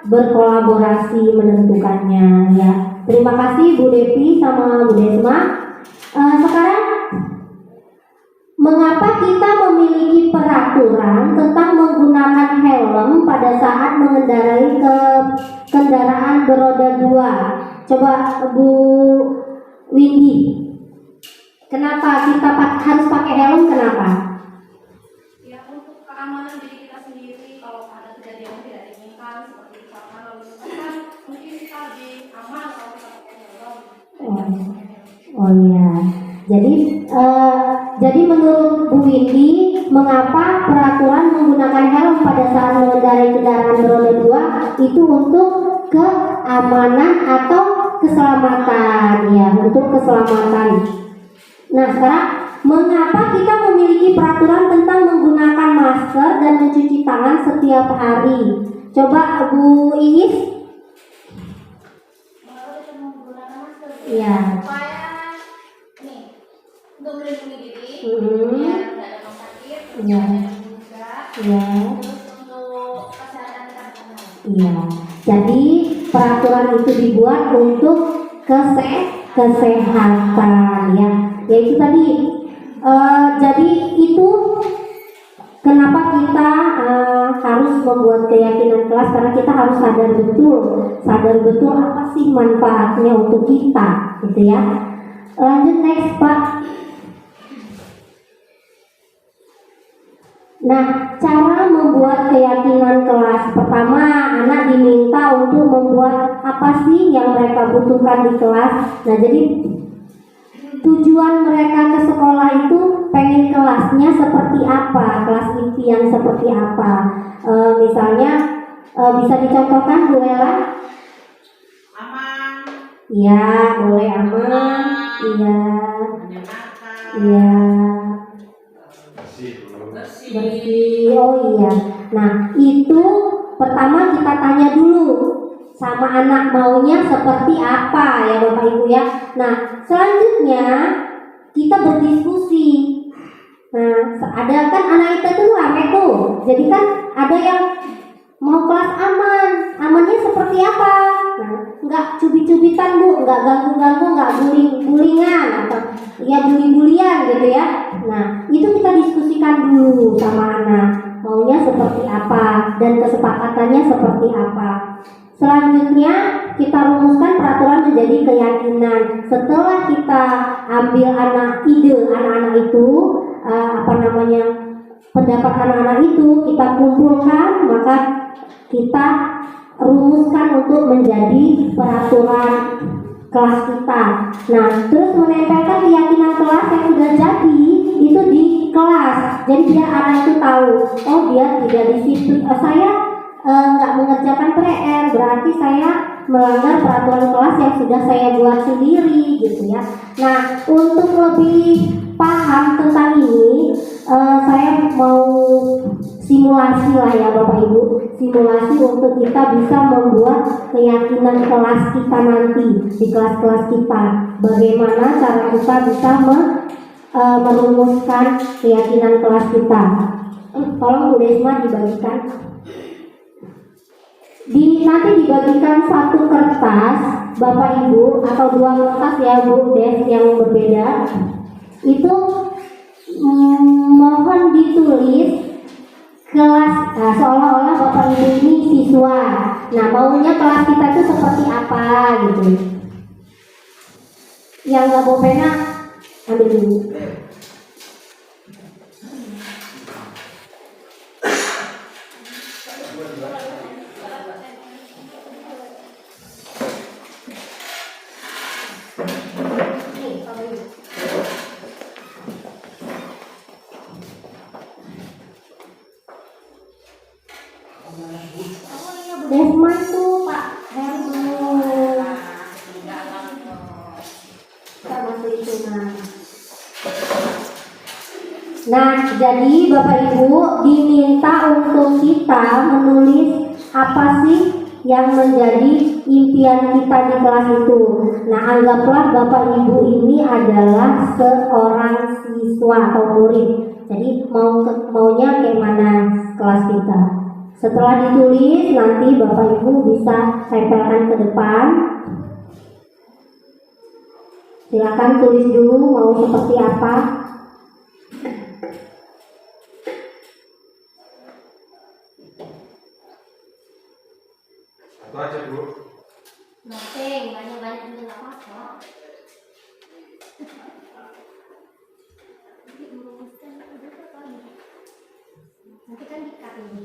berkolaborasi menentukannya ya. Terima kasih Bu Devi sama Bu Desma. Sekarang mengapa kita memiliki peraturan tentang menggunakan helm pada saat mengendarai kendaraan beroda 2? Coba Bu Windy. Kenapa kita harus pakai helm? Kenapa? Ya, untuk keamanan diri kita sendiri. Kalau ada kejadian yang tidak diinginkan seperti misalkan lalu lintas kan mungkin kita lebih aman kalau kita pakai helm. Oh iya. Jadi menurut Bu Windy, mengapa peraturan menggunakan helm pada saat mengendarai kendaraan beroda 2 itu untuk keamanan atau keselamatan ya, untuk keselamatan. Nah, sekarang mengapa kita memiliki peraturan tentang menggunakan masker dan mencuci tangan setiap hari? Coba Bu Iis. Mengapa kita menggunakan masker? Iya. Supaya nih untuk melindungi diri, Mhm. biar tidak ada yang sakit, Iya. tidak juga. Iya. Terus untuk kesehatan kita bersama. Iya. Jadi peraturan itu dibuat untuk kesehatan ya. Yaitu tadi. Jadi itu kenapa kita harus membuat keyakinan kelas, karena kita harus sadar betul apa sih manfaatnya untuk kita, gitu ya. Lanjut next Pak. Nah, cara membuat keyakinan kelas. Pertama, anak diminta untuk membuat apa sih yang mereka butuhkan di kelas. Nah, jadi tujuan mereka ke sekolah itu pengen kelasnya seperti apa, kelas impian seperti apa. Misalnya bisa dicontohkan Bu Ella? Aman, Iya, boleh aman. Iya, menyenangkan, iya. bersih. Bersih. Oh iya. Nah, itu pertama kita tanya dulu sama anak maunya seperti apa ya Bapak Ibu ya. Nah, selanjutnya kita berdiskusi. Nah, ada kan anak kita tuh rame tuh. Jadi kan ada yang mau kelas aman. Amannya seperti apa? Nah, nggak cubit-cubitan Bu, nggak ganggu-ganggu, nggak bulingan atau ya bully-bulian gitu ya. Nah, itu kita diskusikan dulu sama anak, maunya seperti apa dan kesepakatannya seperti apa. Selanjutnya kita rumuskan peraturan menjadi keyakinan. Setelah kita ambil anak-anak itu, pendapat anak-anak itu kita kumpulkan, maka kita rumuskan untuk menjadi peraturan kelas kita. Nah, terus menempelkan keyakinan kelas yang sudah jadi itu di kelas. Jadi biar anak itu tahu, oh dia tidak disiplin, saya nggak mengerjakan PR, berarti saya melanggar peraturan kelas yang sudah saya buat sendiri gitu ya. Nah, untuk lebih paham tentang ini, saya mau simulasi lah ya Bapak Ibu, simulasi untuk kita bisa membuat keyakinan kelas kita nanti di kelas-kelas kita. Bagaimana cara kita bisa merumuskan keyakinan kelas kita. Tolong Bu Desma dibagikan. Nanti dibagikan satu kertas Bapak Ibu atau dua kertas ya Bu Des yang berbeda. Itu mohon ditulis kelas, seolah-olah Bapak Ibu ini siswa. Nah, maunya kelas kita itu seperti apa gitu. Yang nggak bawa pena ambil dulu. Desma itu Pak Herman. Kita masuk itu Nah, jadi Bapak Ibu diminta untuk kita menulis apa sih yang menjadi impian kita di kelas itu. Nah, anggaplah Bapak Ibu ini adalah seorang siswa atau murid. Jadi maunya kayak mana kelas kita. Setelah ditulis, nanti Bapak Ibu bisa tempelkan ke depan. Silakan tulis dulu mau seperti apa. Itu aja dulu. Nothing, banyak-banyak juga nggak apa-apa. Nanti kan dikat ini.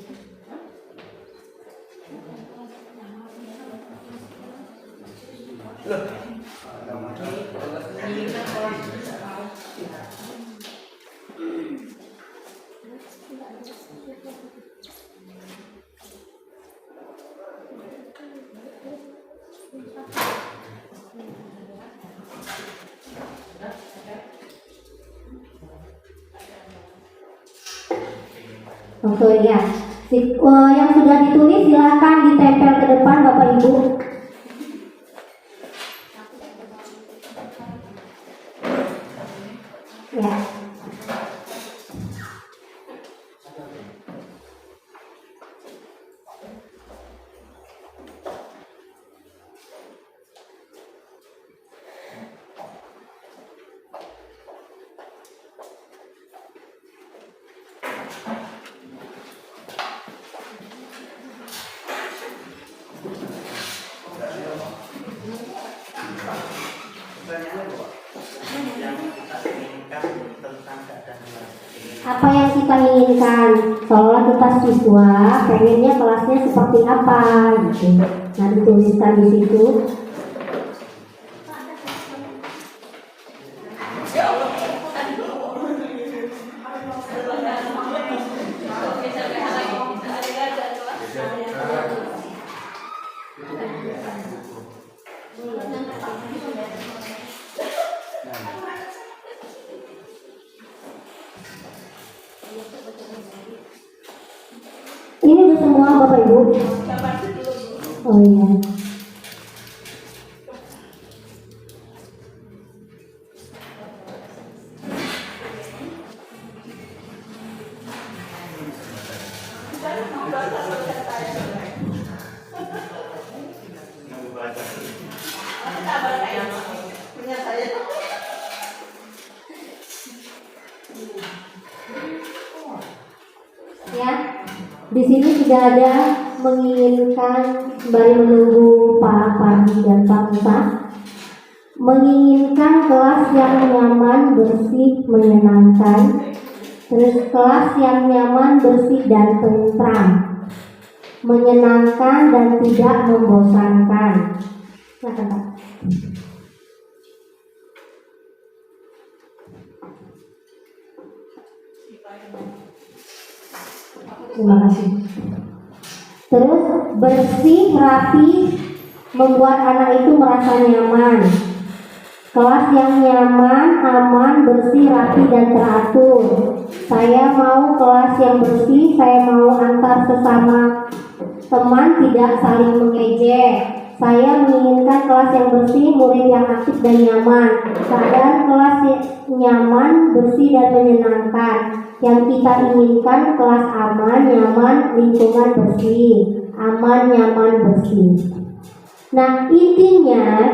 Oke ya, yang sudah ditulis silakan ditempel ke depan Bapak Ibu. Ya. Apa yang kita inginkan, seolah kita siswa pengennya kelasnya seperti apa gitu. Nah, dituliskan di situ. Ini udah semua Bapak Ibu. Oh iya. di sini tidak ada menginginkan sembari menunggu Pak Pardi dan Pak Musa, menginginkan kelas yang nyaman, bersih, menyenangkan, terus kelas yang nyaman, bersih dan tentram, menyenangkan dan tidak membosankan. Silakan Pak. Terima kasih. Terus bersih, rapi, membuat anak itu merasa nyaman. Kelas yang nyaman, aman, bersih, rapi, dan teratur. Saya mau kelas yang bersih, saya mau antar sesama teman tidak saling mengejek. Saya menginginkan kelas yang bersih, murid yang aktif dan nyaman. Keadaan kelas nyaman, bersih, dan menyenangkan. Yang kita inginkan kelas aman, nyaman, lingkungan bersih. Aman, nyaman, bersih. Nah, intinya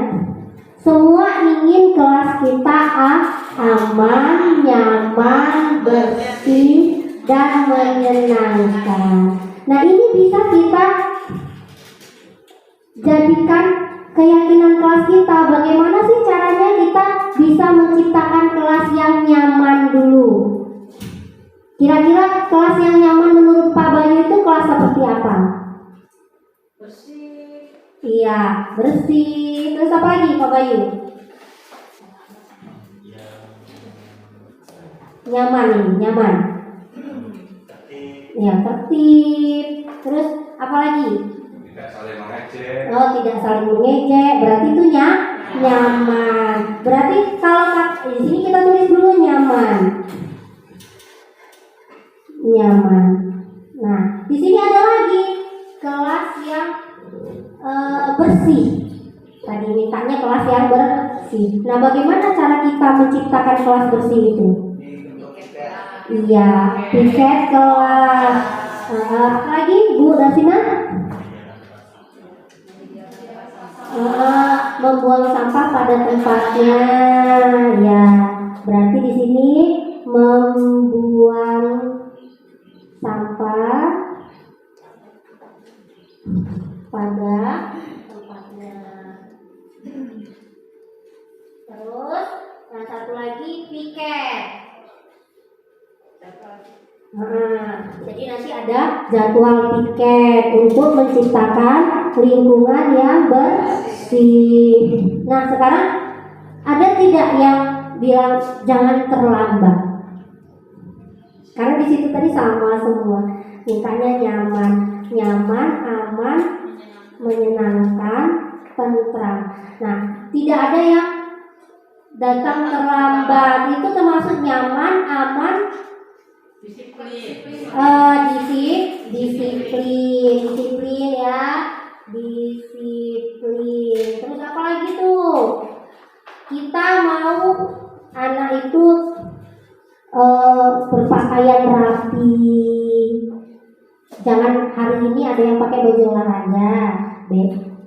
semua ingin kelas kita aman, nyaman, bersih, dan menyenangkan. Nah, ini bisa kita jadikan keyakinan kelas kita. Bagaimana sih caranya kita bisa menciptakan kelas yang nyaman dulu? Kira-kira kelas yang nyaman menurut Pak Bayu itu kelas seperti apa? Bersih. Iya, bersih. Terus apa lagi Pak Bayu? Nyaman ini, nyaman. Ya, tertib. Terus apa lagi? Tidak saling mengejek. Oh, tidak saling mengejek. Berarti itu nyaman. Berarti kalau di sini kita tulis dulu nyaman. Nyaman. Nah, di sini ada lagi kelas yang bersih. Tadi mintanya kelas yang bersih. Nah, bagaimana cara kita menciptakan kelas bersih itu? Iya, piket kelas. Apa lagi, Bu Dasina? Membuang sampah pada tempatnya. Ya, berarti di sini membuang sampah pada tempatnya. Terus yang satu lagi piket. Jadi nanti ada jadwal piket untuk menciptakan lingkungan yang bersih. Nah, sekarang ada tidak yang bilang jangan terlambat? Karena di situ tadi sama semua, mintanya nyaman, aman, menyenangkan, tentram. Nah, tidak ada yang datang terlambat. Itu termasuk nyaman, aman, disiplin ya, disiplin. Terus apa lagi tuh? Kita mau anak itu berpakaian rapi. Jangan hari ini ada yang pakai baju olahraga,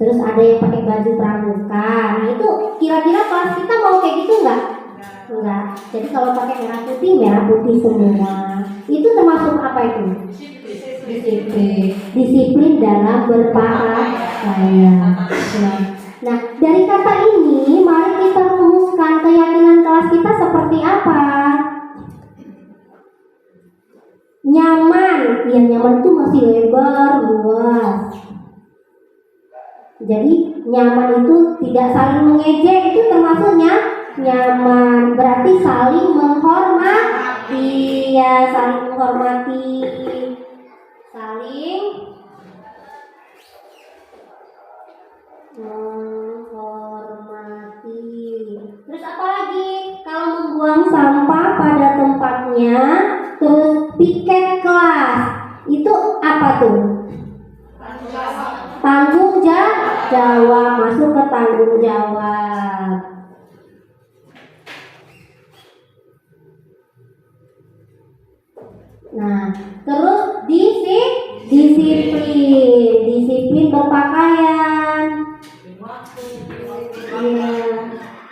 terus ada yang pakai baju pramuka. Nah, itu kira-kira kelas kita mau kayak gitu enggak? Enggak. Jadi kalau pakai merah putih semua. Itu termasuk apa itu? Disiplin dalam berpakaian. Nah, dari kata ini mari kita rumuskan keyakinan kelas kita seperti apa. Nyaman, ya nyaman itu masih lebar, luas. Jadi nyaman itu tidak saling mengejek, itu termasuknya nyaman. Berarti saling menghormati, ya saling menghormati, saling menghormati. Terus apa lagi? Kalau membuang sampah pada tempatnya, terus piket kelas, itu apa tuh? Tanggung jawab, masuk ke tanggung jawab. Nah, terus disiplin berpakaian. Iya,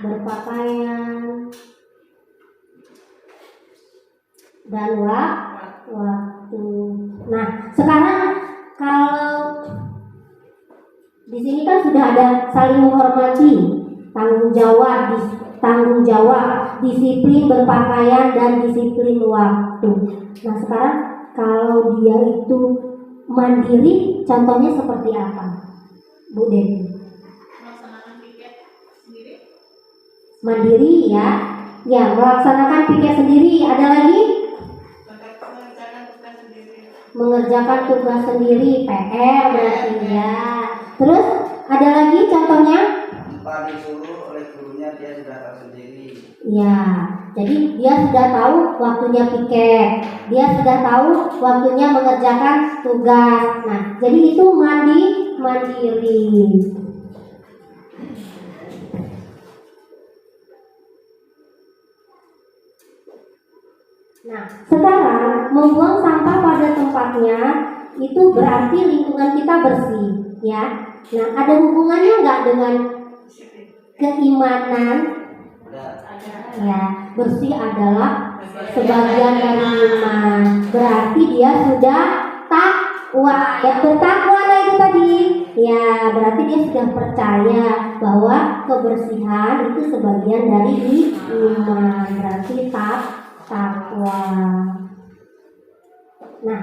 berpakaian dan waktu. Nah, sekarang Di sini kan sudah ada saling menghormati, tanggung jawab, disiplin berpakaian dan disiplin waktu. Nah sekarang kalau dia itu mandiri, contohnya seperti apa, Bu Devi? Melaksanakan piket sendiri. Mandiri ya, melaksanakan piket sendiri. Ada lagi? Mengerjakan tugas sendiri. Mengerjakan tugas sendiri, PR berarti ya. Terus ada lagi contohnya? Tanpa disuruh oleh gurunya dia sudah tahu sendiri. Ya, jadi dia sudah tahu waktunya piket, dia sudah tahu waktunya mengerjakan tugas. Nah, jadi itu mandiri. Nah, sekarang membuang sampah pada tempatnya itu berarti lingkungan kita bersih, ya. Nah, ada hubungannya nggak dengan keimanan? Ya, bersih adalah sebagian dari iman. Berarti dia sudah takwa. Ya, bertakwa itu tadi. Ya, berarti dia sudah percaya bahwa kebersihan itu sebagian dari iman. Berarti takwa. Nah,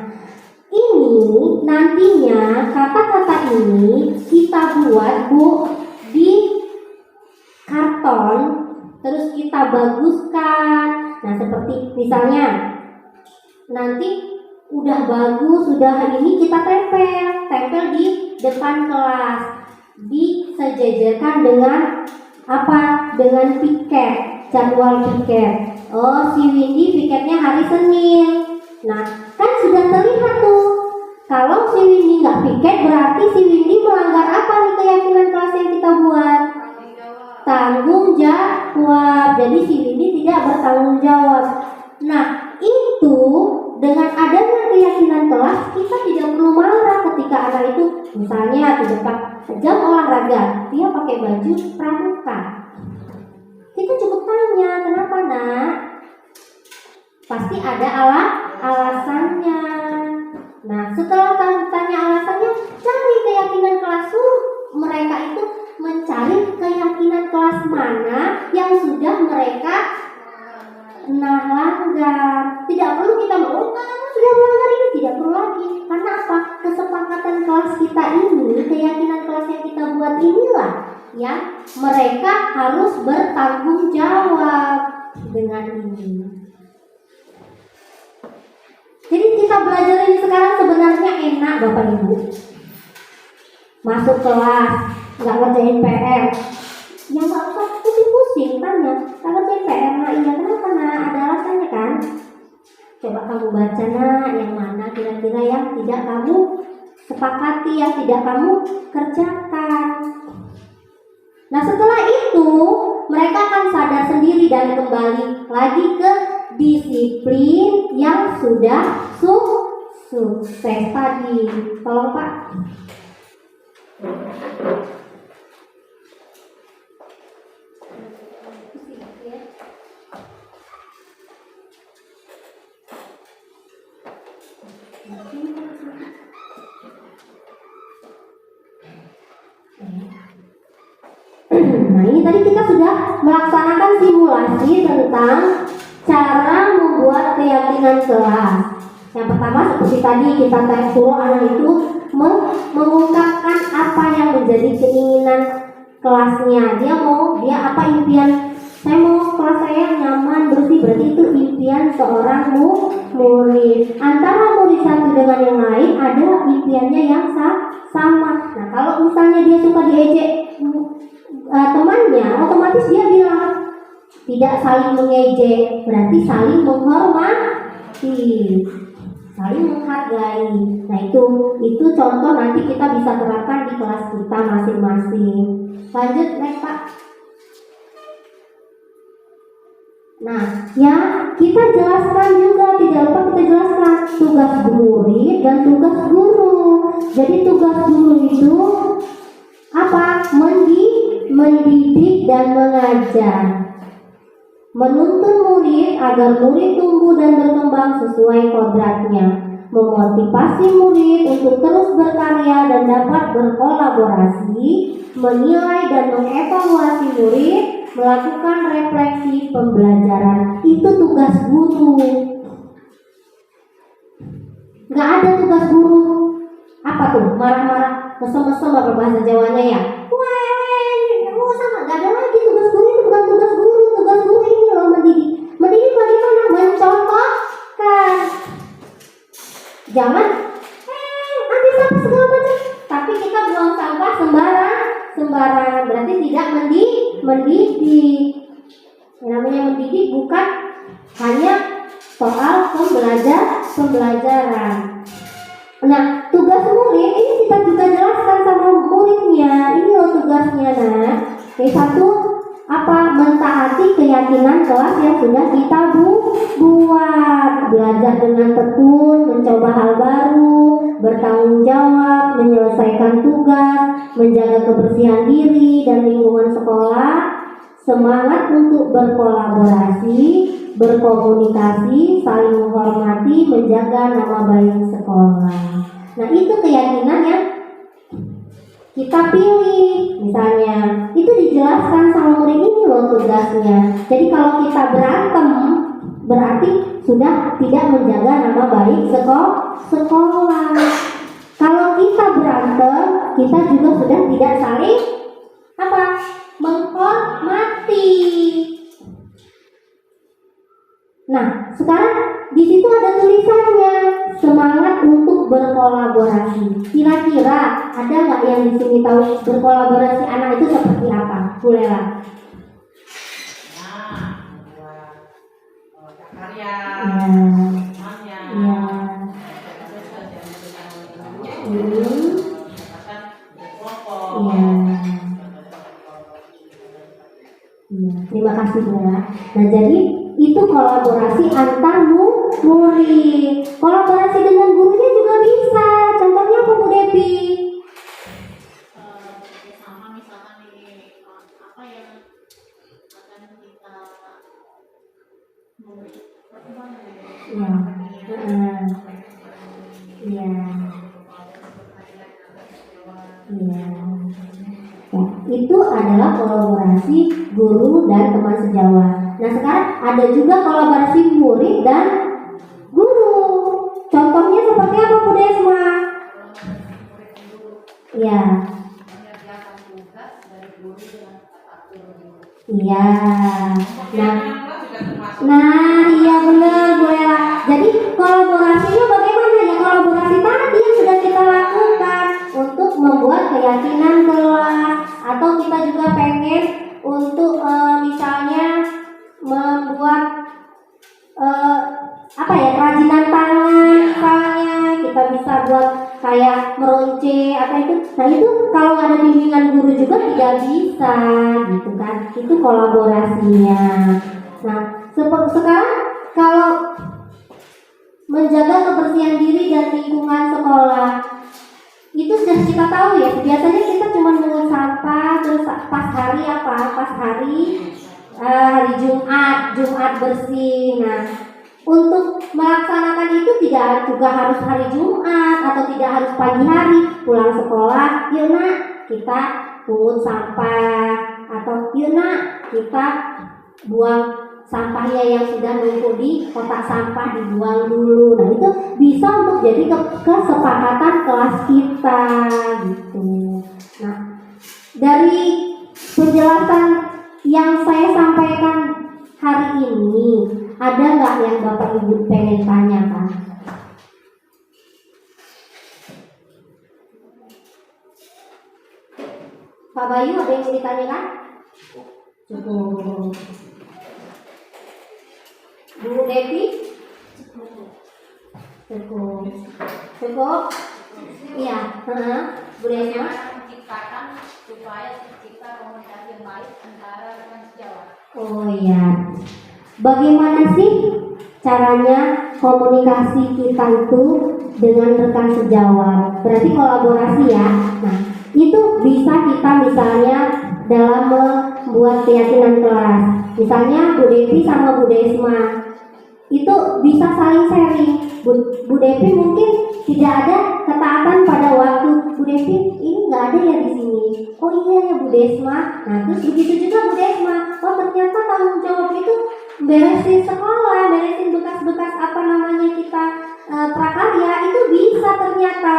ini nantinya kata-kata ini kita buat, Bu, di karton, terus kita baguskan. Nah, seperti misalnya nanti udah bagus, sudah ini kita tempel di depan kelas, disejajarkan dengan apa? Dengan piket, jadwal piket. Oh, si Windy piketnya hari Senin. Nah, kan sudah terlihat tuh. Kalau si Windy nggak piket, berarti si Windy melanggar apa nih keyakinan kelas yang kita buat? Tanggung jawab. Jadi si Windy tidak bertanggung jawab. Nah, itu dengan adanya keyakinan kelas, kita tidak perlu marah ketika anak itu misalnya tidak jam olahraga, dia pakai baju pramuka. Kita cukup tanya, kenapa nak? Pasti ada alasannya. Nah, setelah tanya alasannya, cari keyakinan kelas. Mereka itu mencari keyakinan kelas mana yang sudah mereka langgar. Tidak perlu kita sudah melanggar ini, tidak perlu lagi. Karena apa? Kesepakatan kelas kita ini, keyakinan kelas yang kita buat inilah yang mereka harus bertanggung jawab dengan ini. Jadi kita belajar ini sekarang sebenarnya enak, Bapak Ibu. Masuk kelas, nggak ngerjain PR, ya nggak usah pusing-pusing tanya, nggak ngerjain PR, nah iya kenapa nak? Ada alasannya kan? Coba kamu baca nak, yang mana kira-kira yang tidak kamu sepakati, yang tidak kamu kerjakan. Nah setelah itu mereka akan sadar sendiri dan kembali lagi ke disiplin yang sudah sukses tadi. Tolong Pak. Nah ini tadi kita sudah melaksanakan simulasi tentang cara membuat keyakinan kelas. Yang pertama seperti tadi kita suruh anak itu mengungkapkan apa yang menjadi keinginan kelasnya. Dia apa impian? Saya mau kelas saya nyaman, bersih, berarti itu impian seorang murid. Antara murid satu dengan yang lain ada impiannya yang sama. Nah kalau misalnya dia suka diejek temannya, otomatis dia bilang tidak saling mengejek, berarti saling menghormati, saling menghargai. Nah itu contoh nanti kita bisa terapkan di kelas kita masing-masing. Lanjut next Pak. Nah ya kita jelaskan juga, tidak lupa kita jelaskan tugas murid dan tugas guru. Jadi tugas guru itu apa? Mendidik dan mengajar, menuntun murid agar murid tumbuh dan berkembang sesuai kodratnya. memotivasi murid untuk terus berkarya dan dapat berkolaborasi, menilai dan mengevaluasi murid, melakukan refleksi pembelajaran. Itu tugas guru. Nggak ada tugas guru apa tuh, marah-marah, mesem-mesem apa bahasa Jawanya ya, wah sama, nggak ada lagi tugas guru. Itu bukan tugas guru. Tugas guru ini loh mendidik bagaimana, mencontohkan. Jangan ambil sampah segala macam, tapi kita buang sampah sembarangan, berarti tidak mendidik. Yang namanya mendidik bukan hanya soal pembelajaran. Nah, tugas murid ini kita juga jelaskan sama muridnya. Ini loh tugasnya, nah. Satu, apa? Mentaati keyakinan kelas yang sudah kita buat. Belajar dengan tekun, mencoba hal baru, bertanggung jawab, menyelesaikan tugas, menjaga kebersihan diri dan lingkungan sekolah, semangat untuk berkolaborasi, berkomunikasi, saling menghormati, menjaga nama baik sekolah. Nah, itu keyakinan yang kita pilih. Misalnya, itu dijelaskan sama murid, ini loh tugasnya. Jadi kalau kita berantem, berarti sudah tidak menjaga nama baik sekolah. Kalau kita berantem, kita juga sudah tidak saling menghormati. Nah, sekarang di situ ada tulisannya, semangat untuk berkolaborasi. Kira-kira ada nggak yang di sini tahu berkolaborasi anak itu seperti apa? Bolehlah. Karya, Ya. Iya, terima kasih Bu ya. Nah, jadi itu kolaborasi antar murid. Kolaborasi dengan gurunya juga bisa. Contohnya apa Bu Devi? sama misalkan ini apa yang akan kita memberi perkembangan Iya. Iya. Iya. Ya, itu adalah kolaborasi guru dan teman sejawat. Nah, sekarang ada juga kolaborasi murid dan guru. Contohnya seperti apa Bu Desma? Ya. Iya. Nah, iya benar Bu Ella. Jadi kolaborasinya bagaimana ya? Kolaborasi tadi yang sudah kita lakukan untuk membuat keyakinan kelas, atau kita juga pengen untuk misalnya membuat kerajinan tangan, misalnya kita bisa buat kayak meronce atau itu. Nah, itu kalau ada bimbingan guru juga tidak bisa gitu kan. Itu kolaborasinya. Nah, sekarang kalau menjaga kebersihan diri dan lingkungan sekolah itu sudah kita tahu ya. Biasanya kita cuma mengut sampah, terus pas hari Jumat bersih. Nah, untuk melaksanakan itu tidak juga harus hari Jumat atau tidak harus pagi hari. Pulang sekolah, yuk nak kita pungut sampah, atau yuk nak kita buang sampahnya yang sudah numpuk di kotak sampah, dibuang dulu. Nah, itu bisa untuk jadi kesepakatan kelas kita gitu. Nah, dari penjelasan yang saya sampaikan hari ini, ada nggak yang Bapak Ibu pengen tanyakan? Pak Bayu, ada yang mau ditanyakan? Cukup. Bu Devi? Cukup? Iya. Bu Devi? Menciptakan supaya tercipta komunikasi yang baik antara teman sejawat. Oh iya. Bagaimana sih caranya komunikasi kita itu dengan rekan sejawat? Berarti kolaborasi ya. Nah, itu bisa kita misalnya dalam membuat keyakinan kelas. Misalnya Bu Devi sama Bu Desma itu bisa saling sharing. Bu Devi mungkin tidak ada ketaatan pada waktu. Bu Devi ini nggak ada ya di sini. Oh iya ya Bu Desma. Nah terus begitu juga Bu Desma. Oh ternyata tanggung jawab itu beresin sekolah, beresin bekas-bekas apa namanya kita prakarya itu bisa ternyata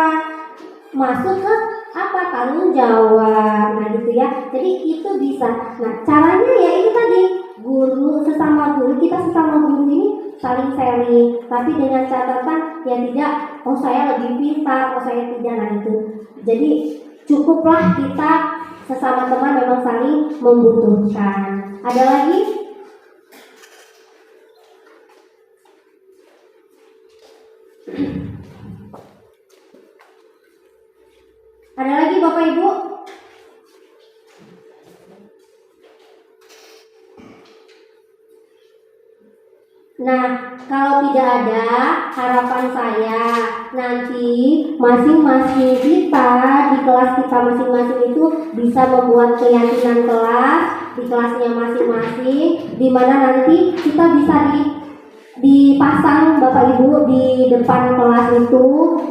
masuk ke apa tanggung jawab. Nah gitu ya. Jadi itu bisa. Nah caranya ya itu tadi guru sesama guru, kita sesama guru ini saling sharing, tapi dengan catatan ya tidak, oh saya lebih pintar, oh saya tidak. Nah itu. Jadi cukuplah kita sesama teman memang saling membutuhkan. Ada lagi? Ada lagi Bapak Ibu? Nah, kalau tidak ada, harapan saya nanti masing-masing kita di kelas kita masing-masing itu bisa membuat keyakinan kelas di kelasnya masing-masing, di mana nanti kita bisa dipasang Bapak Ibu di depan kelas itu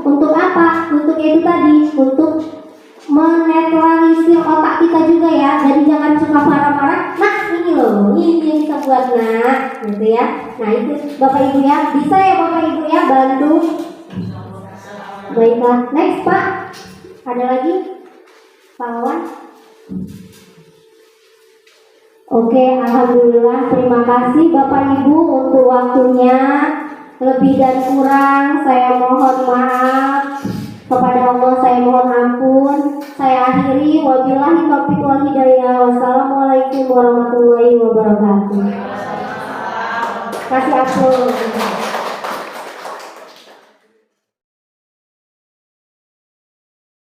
untuk apa? Untuk itu tadi, untuk menetralisir otak kita juga ya. Jadi jangan suka marah-marah. Nah ini loh, ini yang kita buat nah, gitu ya. Nah itu Bapak Ibu ya, bisa ya Bapak Ibu ya bantu. Baiklah, next Pak. Ada lagi? Pak Wawan? Oke, alhamdulillah. Terima kasih Bapak Ibu untuk waktunya. Lebih dan kurang saya mohon maaf. Kepada Allah saya mohon ampun. Saya akhiri, wabillahi taufiq wal hidayah. Wassalamualaikum warahmatullahi wabarakatuh. Kasih aplaus.